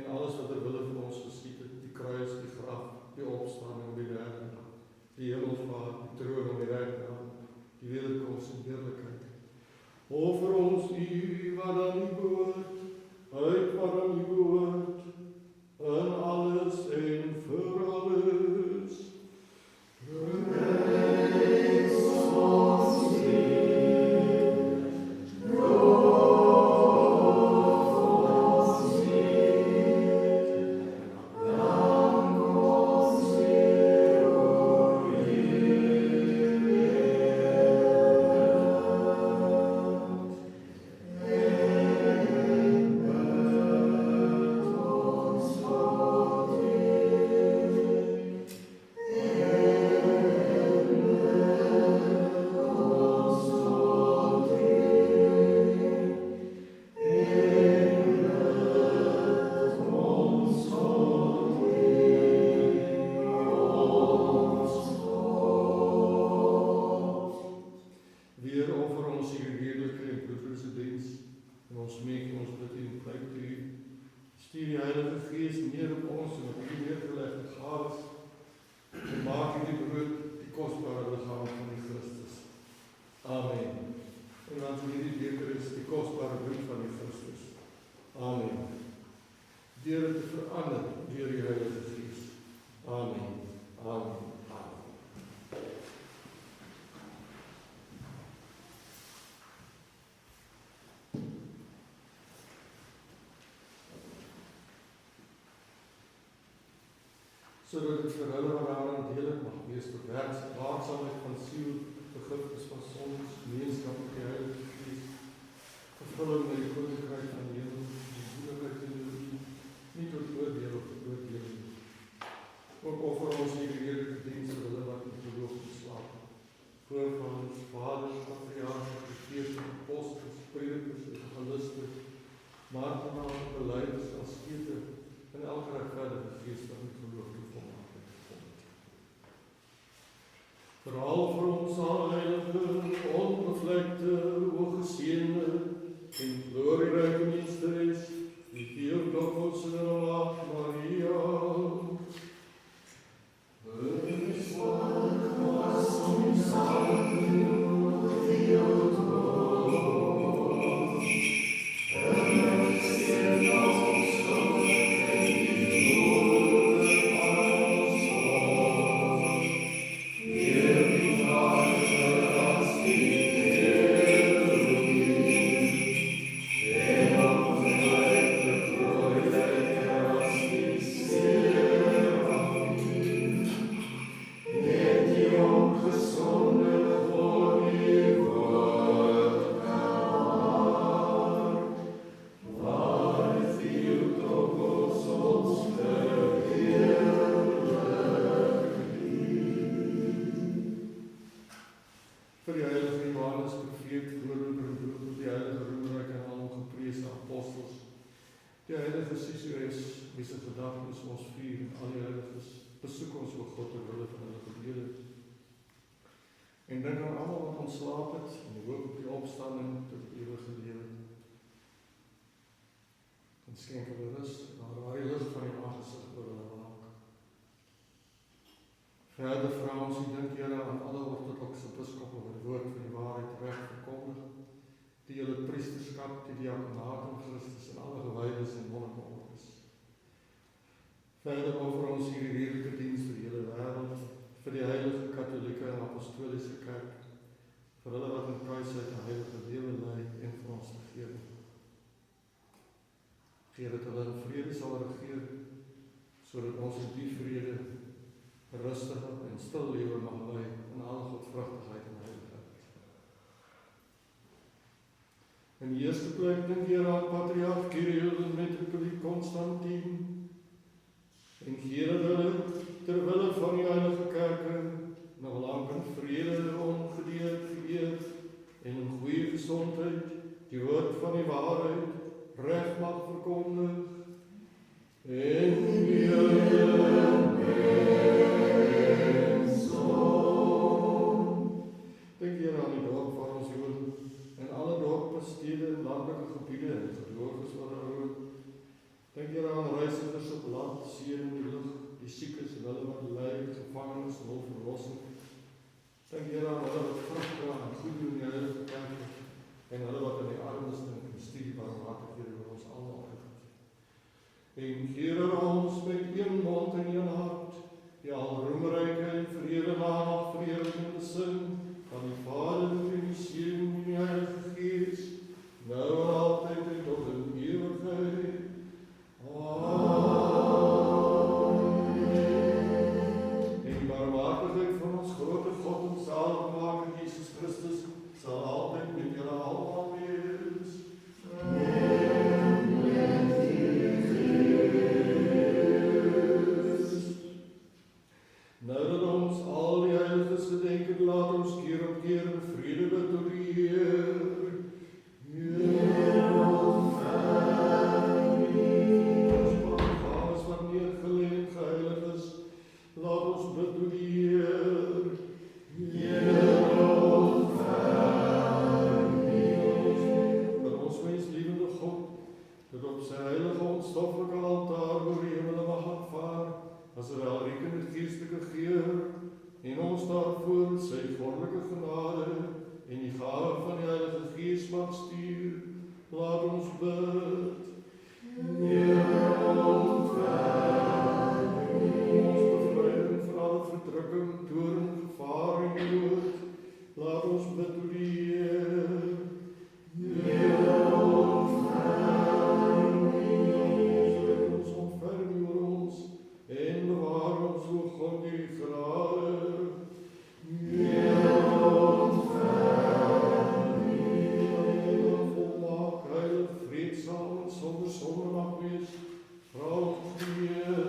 Speaker 1: en alles wat wille van ons geskied het, die kruis, die graf, die opstanding op die derde dag, die hemelvaart, die troon en die regdag, die wederkoms en heerlikheid. Offer ons U wat aan U behoort, uit wat aan U behoort, in alles en vir alles. Prys ons Heer, loof ons Heer, dank ons Heer. sodat dit vir hulle wat daaraan deel mag wees tot waaksaamheid van siel, vergifnis van sondes, gemeenskap met die Heilige Gees, vervulling met die koninkryk van die hemel, die goedigheid en die nie tot oordeel of oordeling. Ook offer ons hierdie heerlike diens vir hulle wat in geloof geslaap. Voorvaders, vaders, patriarge, profete, apostels, predikers, evangeliste, martelaars, beleiders, askete, en elke regverdige gees wat in geloof volmaak het gevormd. Veral vir ons heilige, onbevlekte, hooggeseënde en glorieryke meesteres, die Theotokos en Maagd Maria. Wees was om samen Theotokos, en sien ons en dink aan almal wat ontslaap het en hoop op die opstanding tot die ewige lewe. En skenk hulle rus waar die lig van die aangesig oor hulle raak. Verder vra ons en dink Here aan alle ortodokse biskoppe wat die woord van die waarheid reg verkondig, die hele priesterskap, die diakonaat in Christus en alle gewydes en monnikenordens. Verder offer ons hierdie heerlike diens vir die hele wêreld, vir die heilige katholieke en apostoliese kerk, vir hulle wat in kruisheid 'n heilige lewe lei en vir ons regering. Gee dat hulle in vrede sal regeer, sodat ons in die vrede 'n rustige en stil lewe mag lei in alle godvrugtigheid en heiligheid. In die eerste plek dink Here aan Patriarch Kirill en Metropoliet Konstantin, en gee dat hulle ter wille van die heilige kerke nog lang in vrede, ongedeerd, geëerd en in goeie gesondheid die woord van die waarheid reg mag verkondig. En wie dink hier aan die dorp van ons woon en alle dorpe, stede en landelike gebiede en gelowiges wat daar woon. Dink hier aan reisigers op land, see en die lug, die siekes en hulle wat ly, gevangenes en hul verlossing. Dink hier aan hulle wat vrug dra en goed doen in die heilige kerk en hulle wat in die armes dink en studie barmhartighede oor ons almal uitgee. En Here ons met een mond en een hart, die alroemryke en vrede mag vrede in die sin van die Vader en die Seun en die Heilige Gees, nou en altyd en tot in ewigheid. En die barmhartigheid van ons grote God en zaligmaker Jesus Christus sal altyd met julle almal wees. Nou dat ons al die heiliges gedenk het, laat ons keer op keer in vrede bid tot die Heer. Laat ons bid tot die Heer. Dat ons menslievende God, dat op sy heilige onstoffelijke altaar oor die hemel mag aanvaar, as 'n welriekende geestelike geur, en ons daarvoor sy goddelike genade en die gawe van die Heilige Gees mag stuur. Laat ons bid. Verdrukking, toorn, gevaar en dood, laat ons bid tot die Heer. Ons ontferm oor ons en bewaar ons God die genade, volmaak, heilig, vreedzaam en zonder zonde mag wees, vrouw ons die Heer,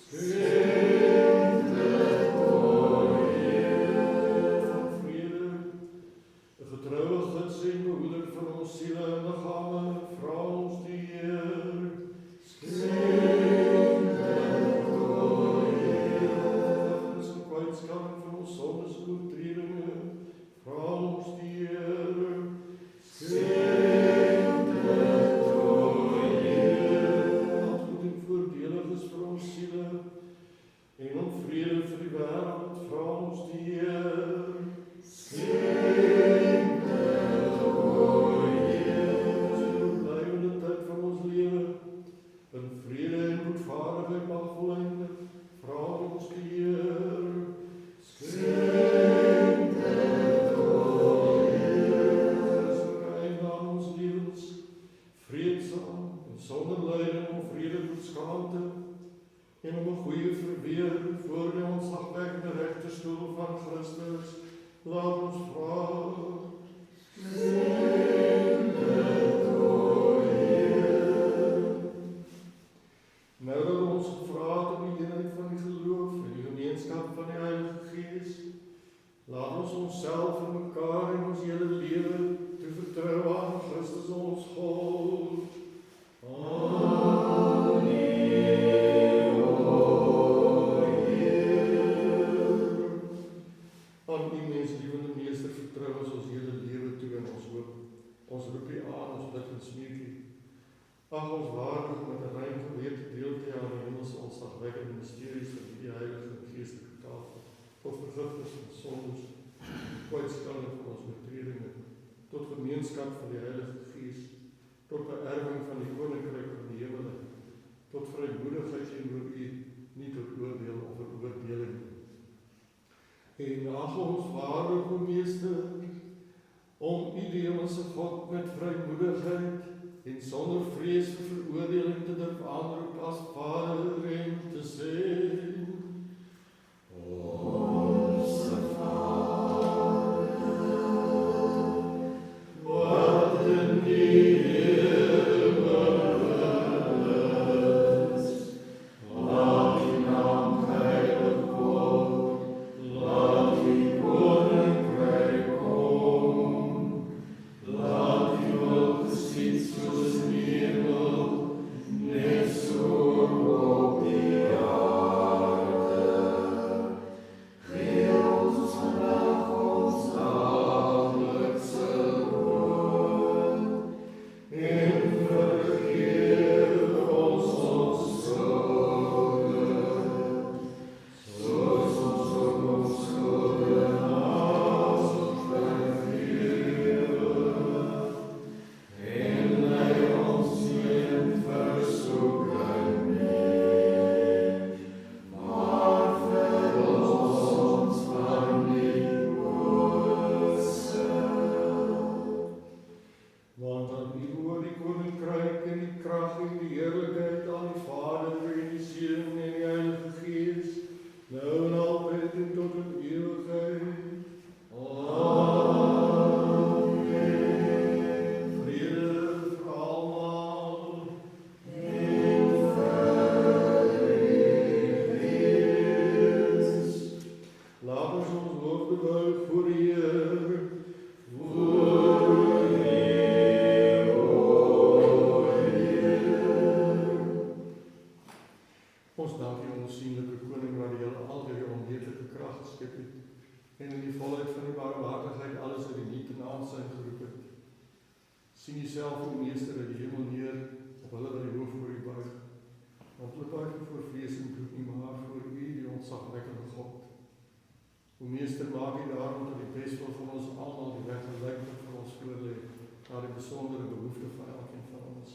Speaker 1: schenk het o Heer van vrede, de getrouwe gids en behoeder van ons siele en lichamen, vrouw ons die Heer, schenk het o Heer, vergifnis en kwytskering van ons sondes en oortredinge, vrouw ons die Heer, schenk het o Heer, wat goed en voordelig is vir ons siele, en om vrede vir die wêreld, vrouw ons die Heer, schenk het o Heer, ons blijvende tyd van ons lewe, in vrede en goedvaardigheid mag voleindig, vrouw ons die Heer, schenk het o Heer, is rein aan ons lewens, vreedzaam en sonder lyding om vrede tot skaamte, en om 'n goeie verweer voor die ontzagwekkende regterstoel van Christus, laat ons vra. Schenk het o Heer. Nou dat ons gevra het om die eenheid van die geloof en die gemeenskap van die Heilige Gees, laat ons onsself en mekaar en ons hele lewe toe vertrou aan Christus ons God. Amen. Aan die menslievende Meester vertrou ons ons hele lewe toe en ons hoop. Ons roep U aan, ons bid en smeek U. Ag ons waardig met 'n rein gewete deel te aan die hemelse ontzagwekkende mysteries van die Heilige en Geestelike tafel, tot vergifnis van sondes, kwytskering van ons oortredinge, tot gemeenskap van die Heilige Gees, tot beerwing van die koninkryk van die hemel, tot vrymoedigheid teenoor U, nie tot oordeel of veroordeling. En ag ons waardig, o Meester, om U die hemelse God met vrymoedigheid en sonder vrees vir veroordeling te durf aanroep as Vader en te sê: Onse Vader, wat in die hemel is, laat U naam heilig word, laat U koninkryk kom, laat U wil geskied soos in die hemel, net so op die aarde. Gee ons vandag ons daglikse brood, en vergeef ons skulde, soos ons ook ons skuldenaars vergewe. En lei ons nie in versoeking nie, maar verlos ons van die bose. Want aan U behoort die koninkryk en die krag en die heerlikheid aan die Vader en die Seun en die Heilige Gees, nou en altyd en tot in ewigheid. Amen. Vrede vir almal. En vir die Gees. Laat ons ons hoofde buig voor die Heer. Voor U, o Heer. Ons dank U, ons sienlike Koning, wat die heelal deur U onmeetlike krag geskep het, en in die volheid van die barmhartigheid alles uit die niet en aansyn geroep het. Sien U self, o Meester, uit die hemel neer, op hulle wat die hoof voor U buig. Want hulle buig nie voor vrees en bloed nie, maar voor U, die ontzagwekkende God. O Meester, maak U daarom dat die beswil van ons almal die weg gelyklik vir ons voorlê, na die besondere behoefte van elkeen van ons.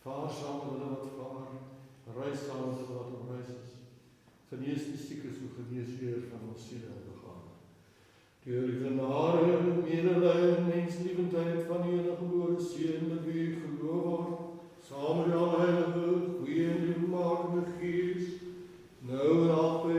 Speaker 1: Vaar saam met hulle wat vaar, reis saam met hulle wat op reis is. Genees die siekes, o genees Heer van ons siele en liggame. Deur die genade, medelee en menslievendheid van U eniggebore Seun, met wie U geloof word, saam met die Alheilige, goeie en liefmakende Gees, nou en altyd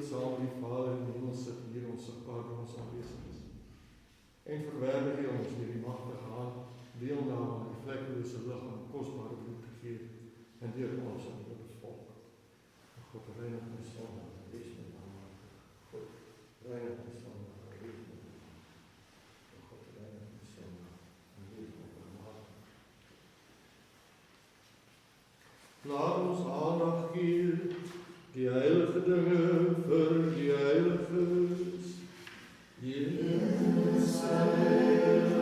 Speaker 1: samen die Vader in de hemel zit, hier onzichtbaar bij ons aanwezig is. En verwerdig je ons door die machtige hand, deelname aan die vlekkeloze lichaam, kostbare bloed te geven, en door ons aan het volk. God, reinig my sonde, wees my barmhartig. God, reinig my sonde, wees my barmhartig. God, reinig my sonde, wees my barmhartig. Laat ons aandag gee, die heilige dingen vir die heiliges. Jezus heilig,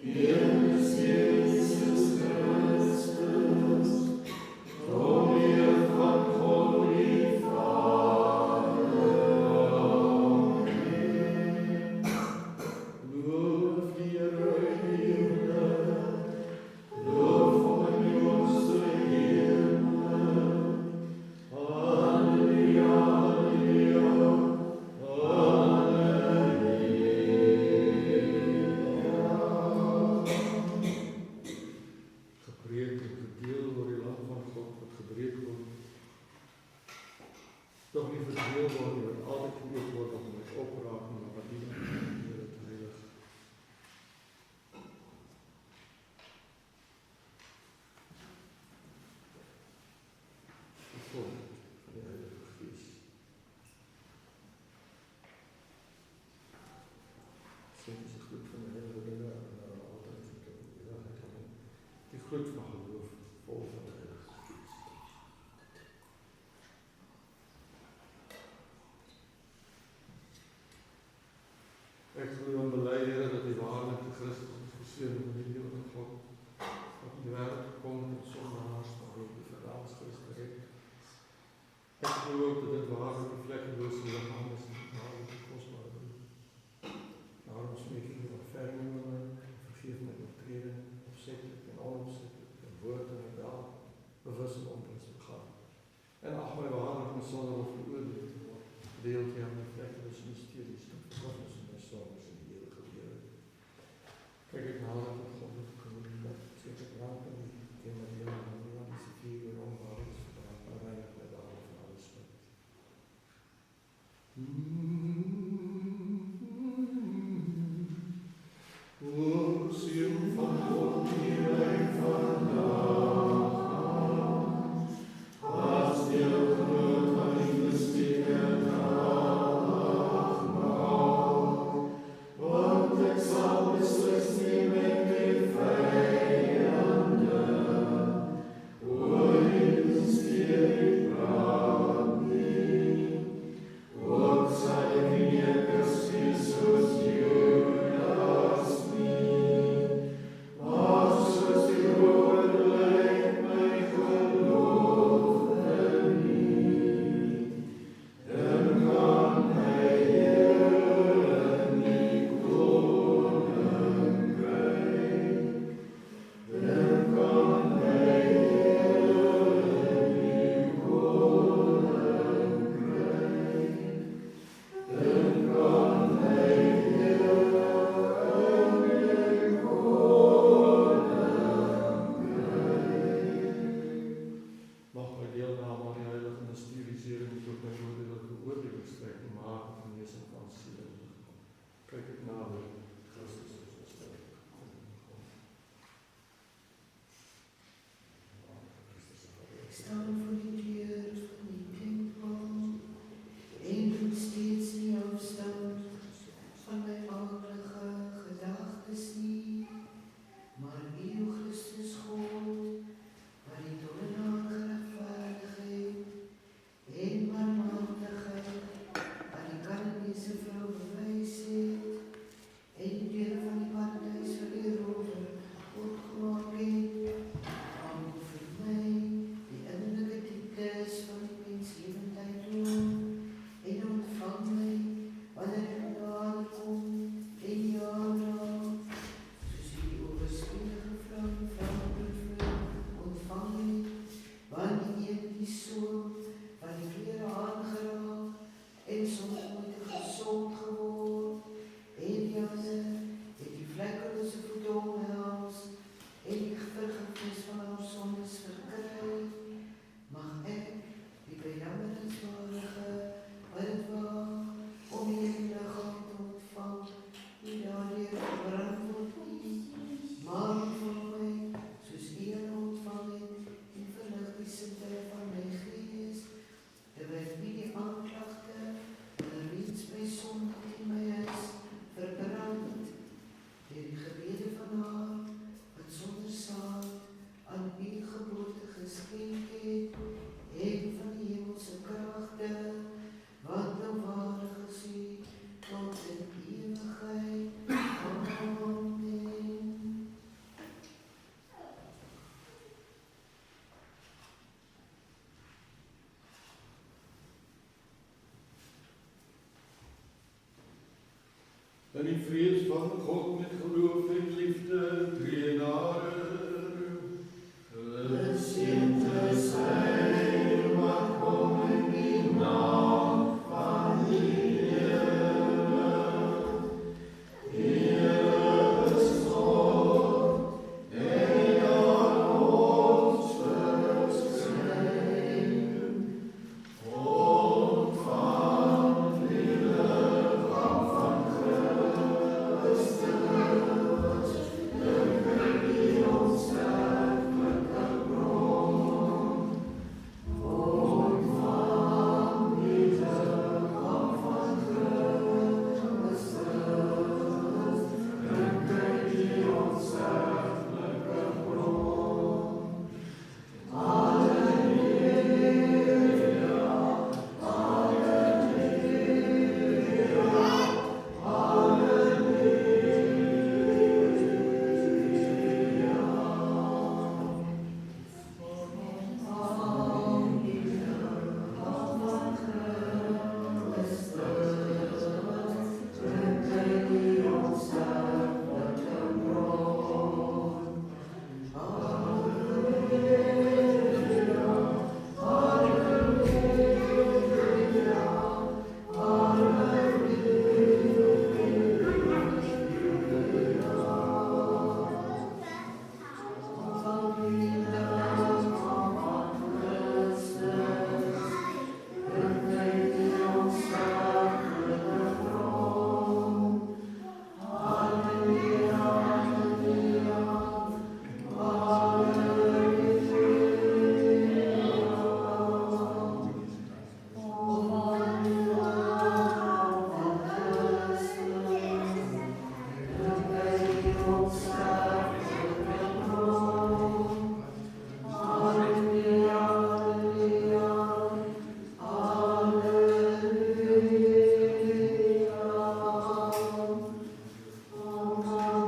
Speaker 1: Jezus Christus, Dominee van God die Vader. Amen. Loof die Here in die hemel, loof hom in die hoogste hemel. Halleluja, halleluja, halleluja. Gepreek en gedeel oor die land van God wat gebreek word. Toch nie verdeel word, die wat altyd gebreek word, of met opraak, maar wat die Here te heilig. Die volk van die Heilige Gees. Sien is die gloed van die Heilige dinge, en altyd die gloed van geloof, vol van die Heilige Gees. Ek glo en bely, Here, dat die waarlike Christus ons geseën met die ewige God, wat in die wêreld gekom het om sondaars, maar ook die verdanstes te red. Ek glo ook dat dit waarlik die vlekkeloze liggaam is en die waarlik die kostbare bloed. Daarom smeek ek u ontferming met my, vergeef my oortreding, opzettelijk en onopzettelijk, in woord en in daad, bewus en onbewus begaan. En ag my waarlik my sonde of veroordeel te word, deel jy aan die vlekkeloze mysteries en vergifnis en my sondes in die eeuwige lewe. Kyk ek nader tot God of genoeg, dat ek raak in die thema deel en die aan die vier uur onwaardig is verdraag, maar reinig my daarom van alles spijt. O, Seun van God, die wij vandaag as deel groot van die mysterie dag maak, want ek sal beslis nie met die vyande oor die mysterie praat nie. Ook sal ek nie geskies soos Judas nie, maar soos die woord blyk my geloof in nie. Dan kan my Here in die koninkryk. Dan kan my Here in die koninkryk. Dan kan my Here in die koninkryk. Mag my deelname aan die heilige mysteries hier en tot my woordelike oordeelingsstryd die maak en genesing van siel en liggaam. Kyk ek nader, Christus is ons sterk.
Speaker 3: Ik sta voor die deur van die tempel en doe steeds nie afstand van my akelige gedagtes nie, maar U Christus God, wat die tollenaar geregverdigheid en barmhartigheid aan die Kananese vrou bewys het, en die deur van die paradys vir die rover oopgemaak het, hang vir my die innerlike dieptes van die menslewendheid oor, en ontvang my wanneer ek nader kom en jou raak, soos die oorspielige vrou bloedvloed ontvang het, wanneer een die soom van die klere aangeraak en soms nooit gesond geword, en die ander het die vlekkeloze voete omhels en die vergifnis van haar sondes verkry, mag ek die bejammerenswaardige
Speaker 1: In die vrees van God met geloof en liefde tree nader.
Speaker 2: Geseend is hy wat kom in die naam van die Here. Here is God, en aan ons verskyn. Ontvang die liggaam van Christus, dink die onsterflike bron. Ontvang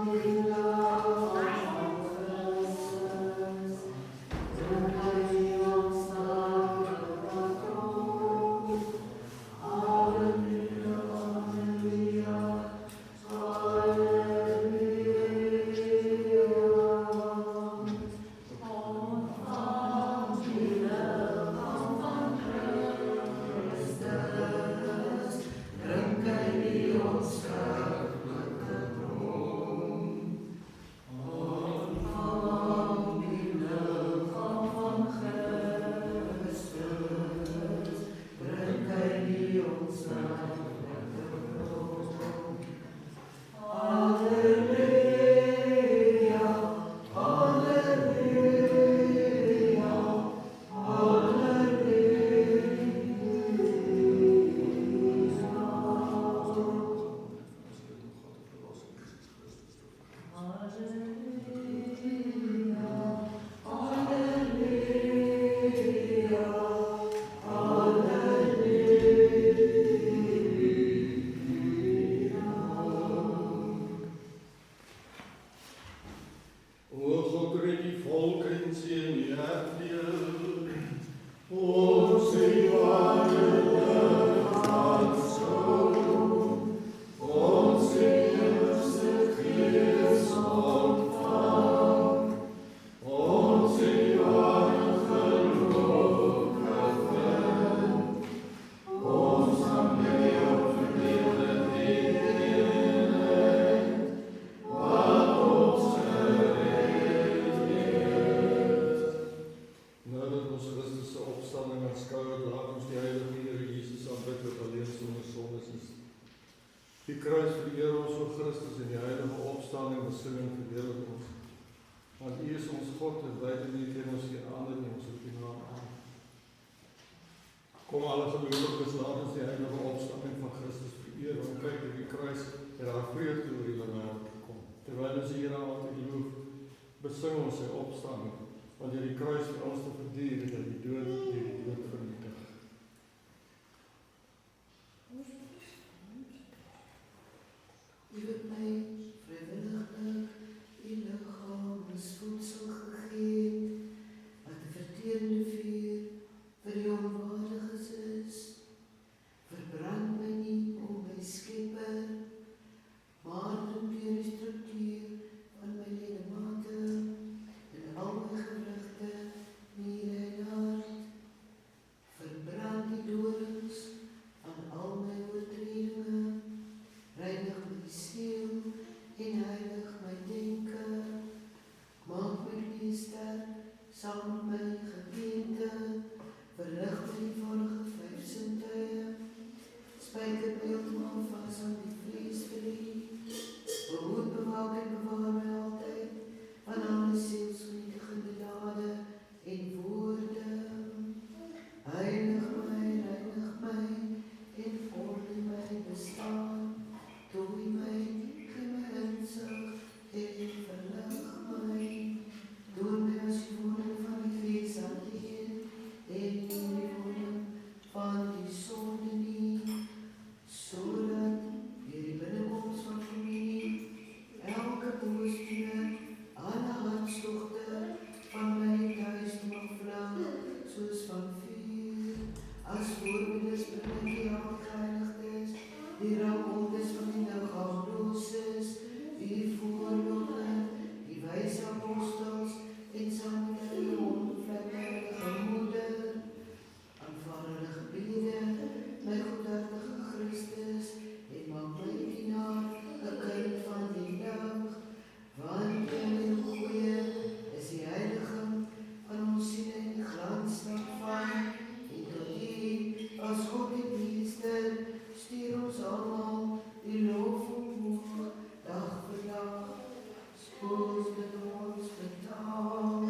Speaker 2: die liggaam van Christus, dink die onsterflike bron.
Speaker 1: Die kruis vereer ons voor Christus en die heilige opstanding besinging verheerlik ons. Want U is ons God en buiten U ken ons geen ander nie, ons het U naam aan. Kom alle gelowiges, laat ons die heilige opstanding van Christus vereer, want kyk dat die kruis en daar vreugde oor die wêreld kom. Terwyl ons die Here altyd loof, besing ons sy opstanding, want deur die kruis vir ons te verduur het hy die dood vernietig.
Speaker 3: U het my vrywilliglik U liggaam as voedsel gegee, wat 'n verterende vuur vir die onwaardiges is. Verbrand my nie, o my Skepper, As voorbeeldes bring ek die aangeheiligdes, die ramondes van die lichaam Moses, die voorlope, die wijze apostels, en saam met hulle onbevlekbare moeder, aanvaar hulle gebede, my goedhartige Christus, en maak my dienaar, 'n kind van die dag, want die goeie is die heiliging van ons siele en die glans daarvan, en tot die, as God die meester, stuur ons allemaal die lof omhoog, dag vir dag, spoed met ons betaal.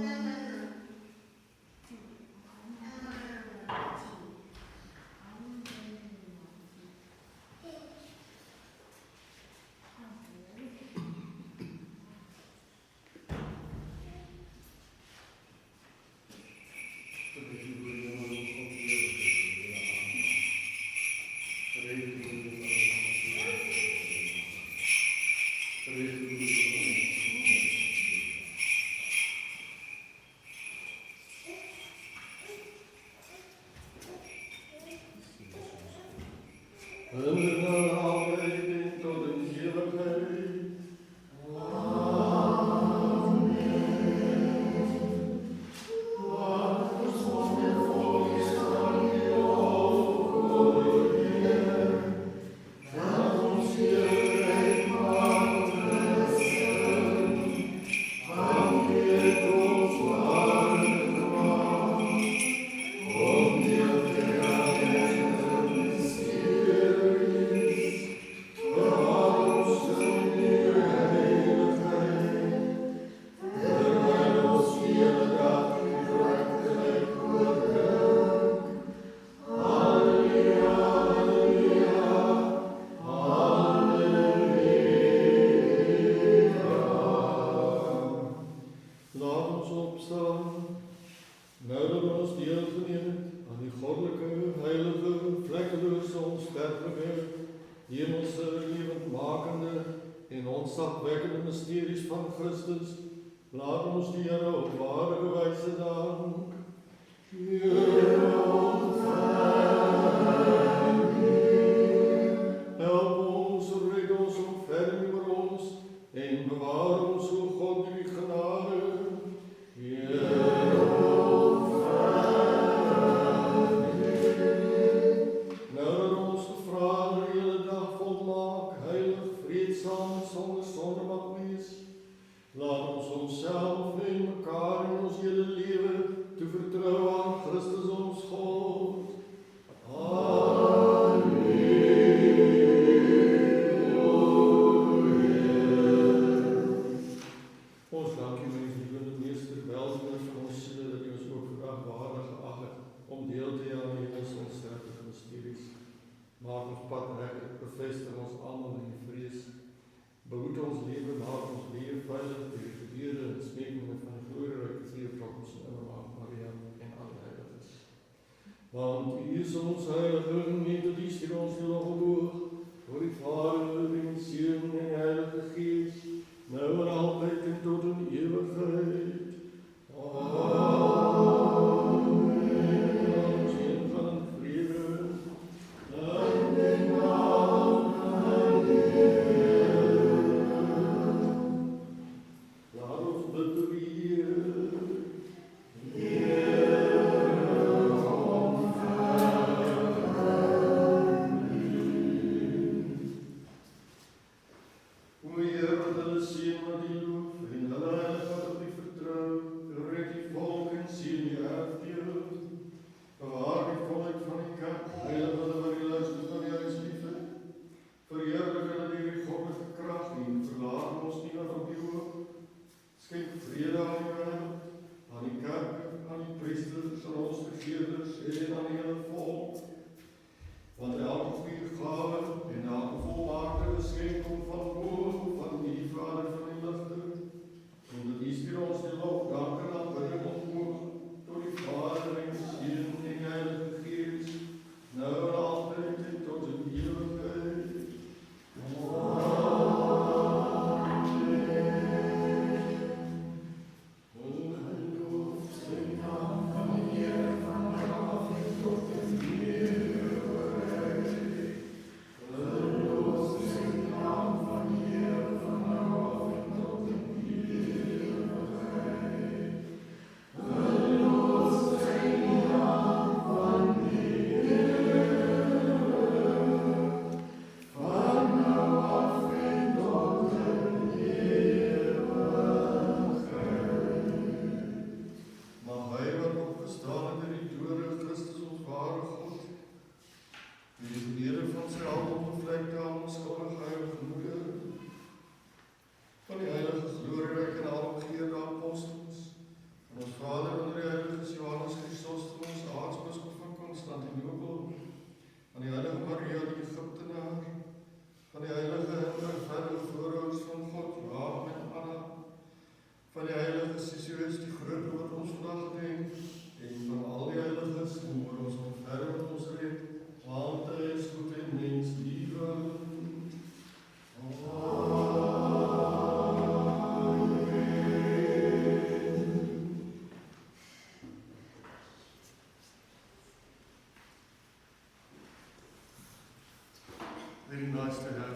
Speaker 4: luisteraars.